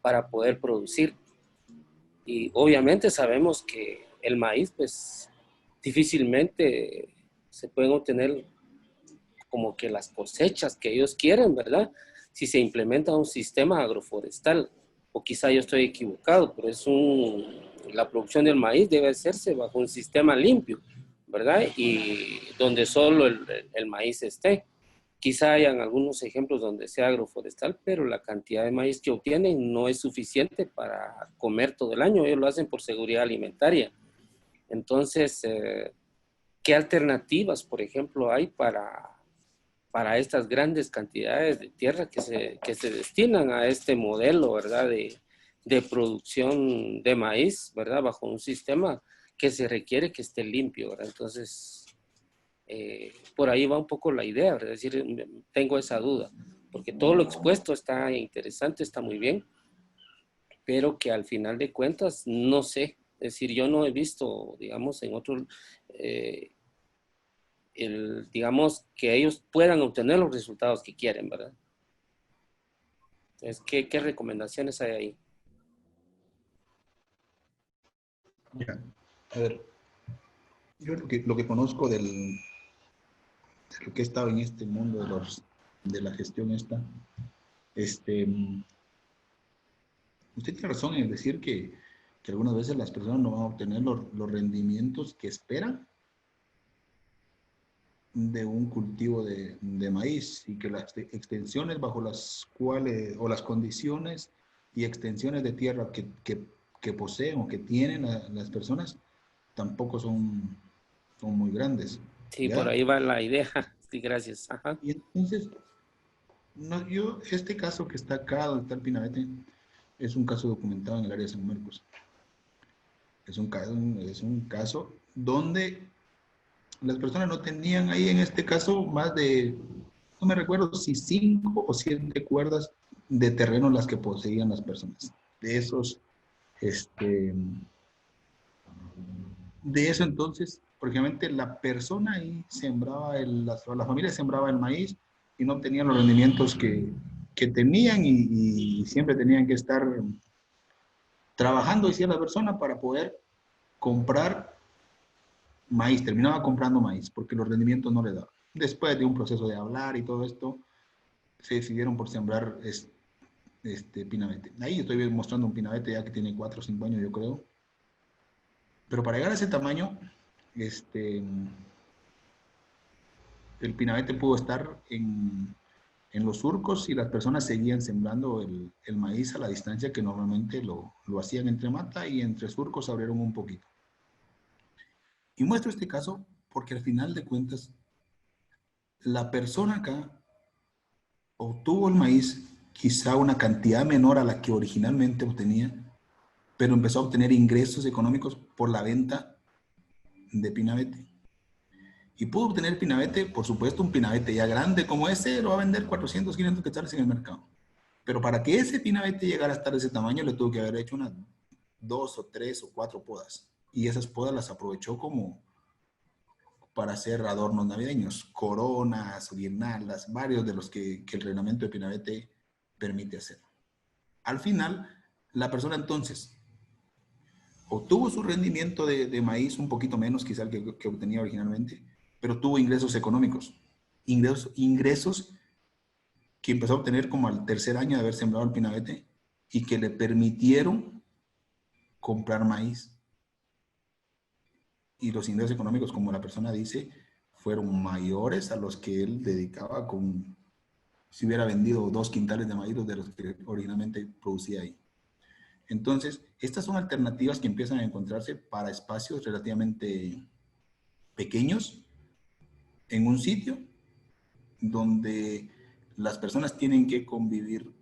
para poder producir. Y obviamente sabemos que el maíz, pues difícilmente se pueden obtener como que las cosechas que ellos quieren, ¿verdad? Si se implementa un sistema agroforestal, o quizá yo estoy equivocado, pero la producción del maíz debe hacerse bajo un sistema limpio, ¿verdad? Y donde solo el maíz esté. Quizá hayan algunos ejemplos donde sea agroforestal, pero la cantidad de maíz que obtienen no es suficiente para comer todo el año. Ellos lo hacen por seguridad alimentaria. Entonces, ¿qué alternativas, por ejemplo, hay para estas grandes cantidades de tierra que se destinan a este modelo, ¿verdad? De producción de maíz, ¿verdad? Bajo un sistema que se requiere que esté limpio, ¿verdad? Entonces, por ahí va un poco la idea, ¿verdad? Es decir, tengo esa duda, porque todo lo expuesto está interesante, está muy bien, pero que al final de cuentas, no sé, es decir, yo no he visto, digamos, en otros, digamos, que ellos puedan obtener los resultados que quieren, ¿verdad? Entonces, ¿qué recomendaciones hay ahí? Ya. A ver, yo lo que conozco de lo que he estado en este mundo de la gestión esta, este, usted tiene razón en decir que algunas veces las personas no van a obtener los rendimientos que esperan de un cultivo de maíz y que las extensiones bajo las cuales, o las condiciones y extensiones de tierra que poseen o que tienen las personas tampoco son muy grandes, Sí, por ¿ya? ahí va la idea. Sí, gracias. Ajá. Y entonces, no, este caso que está acá, donde está el Pinabete, es un caso documentado en el área de San Marcos. Es un caso donde las personas no tenían ahí en este caso más de, no me recuerdo si 5 o 7 cuerdas de terreno las que poseían las personas. De esos, este, de eso entonces, prácticamente la persona ahí sembraba, la familia sembraba el maíz y no obtenían los rendimientos que tenían y siempre tenían que estar trabajando, decía la persona, para poder comprar maíz, terminaba comprando maíz porque los rendimientos no le daban. Después de un proceso de hablar y todo esto, se decidieron por sembrar pinabete. Ahí estoy mostrando un pinabete ya que tiene 4 o 5 años, yo creo. Pero para llegar a ese tamaño, el pinabete pudo estar en los surcos y las personas seguían sembrando el maíz a la distancia que normalmente lo hacían entre mata y entre surcos abrieron un poquito. Y muestro este caso porque al final de cuentas, la persona acá obtuvo el maíz quizá una cantidad menor a la que originalmente obtenía, pero empezó a obtener ingresos económicos por la venta de pinabete. Y pudo obtener pinabete, por supuesto, un pinabete ya grande como ese, lo va a vender 400, 500 quetzales en el mercado. Pero para que ese pinabete llegara a estar de ese tamaño, le tuvo que haber hecho unas 2 o 3 o 4 podas. Y esas podas las aprovechó como para hacer adornos navideños, coronas, guirnaldas, varios de los que el reglamento de pinabete permite hacer. Al final, la persona entonces obtuvo su rendimiento de maíz un poquito menos quizá el que obtenía originalmente, pero tuvo ingresos económicos, ingresos que empezó a obtener como al tercer año de haber sembrado el pinabete y que le permitieron comprar maíz. Y los ingresos económicos, como la persona dice, fueron mayores a los que él dedicaba si hubiera vendido 2 quintales de maíz de los que originalmente producía ahí. Entonces, estas son alternativas que empiezan a encontrarse para espacios relativamente pequeños en un sitio donde las personas tienen que convivir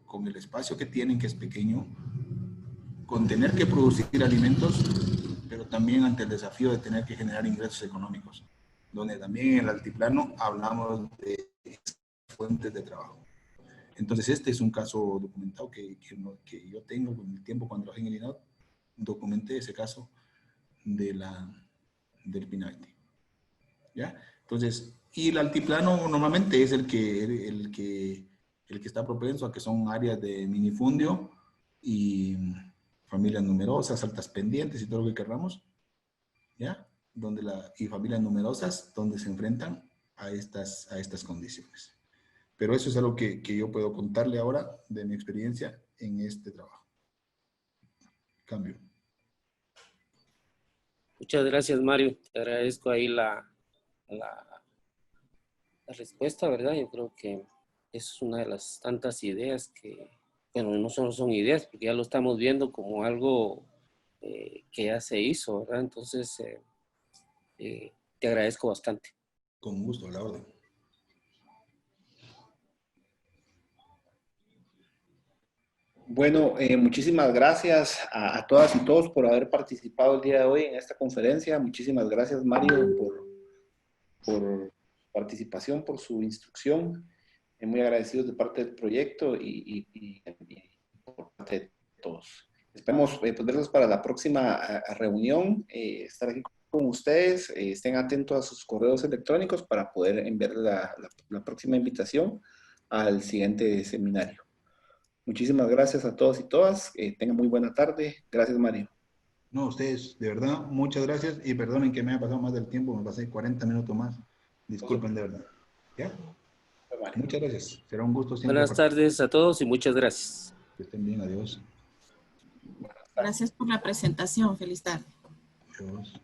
con el espacio que tienen, que es pequeño, con tener que producir alimentos, pero también ante el desafío de tener que generar ingresos económicos, donde también en el altiplano hablamos de fuentes de trabajo. Entonces, este es un caso documentado que yo tengo con el tiempo cuando trabajé en el INAO, documenté ese caso del PINAITE. ¿Ya? Entonces, y el altiplano normalmente es el que está propenso a que son áreas de minifundio y familias numerosas, altas pendientes y todo lo que queramos, ¿ya? Y familias numerosas donde se enfrentan a estas condiciones. Pero eso es algo que yo puedo contarle ahora de mi experiencia en este trabajo. Cambio. Muchas gracias, Mario. Te agradezco ahí la respuesta, ¿verdad? Yo creo que es una de las tantas ideas que, bueno, no solo son ideas, porque ya lo estamos viendo como algo que ya se hizo, ¿verdad? Entonces, te agradezco bastante. Con gusto, a la orden. Bueno, muchísimas gracias a todas y todos por haber participado el día de hoy en esta conferencia. Muchísimas gracias, Mario, por participación, por su instrucción. Muy agradecidos de parte del proyecto y por parte de todos. Esperamos verlos para la próxima reunión, estar aquí con ustedes. Estén atentos a sus correos electrónicos para poder enviar la próxima invitación al siguiente seminario. Muchísimas gracias a todos y todas. Tengan muy buena tarde. Gracias, Mario. No, ustedes, de verdad, muchas gracias y perdonen que me haya pasado más del tiempo, me pasé 40 minutos más. Disculpen, de verdad. ¿Ya? Muchas gracias. Será un gusto siempre. Buenas tardes a todos y muchas gracias. Que estén bien, adiós. Gracias por la presentación. Feliz tarde. Adiós.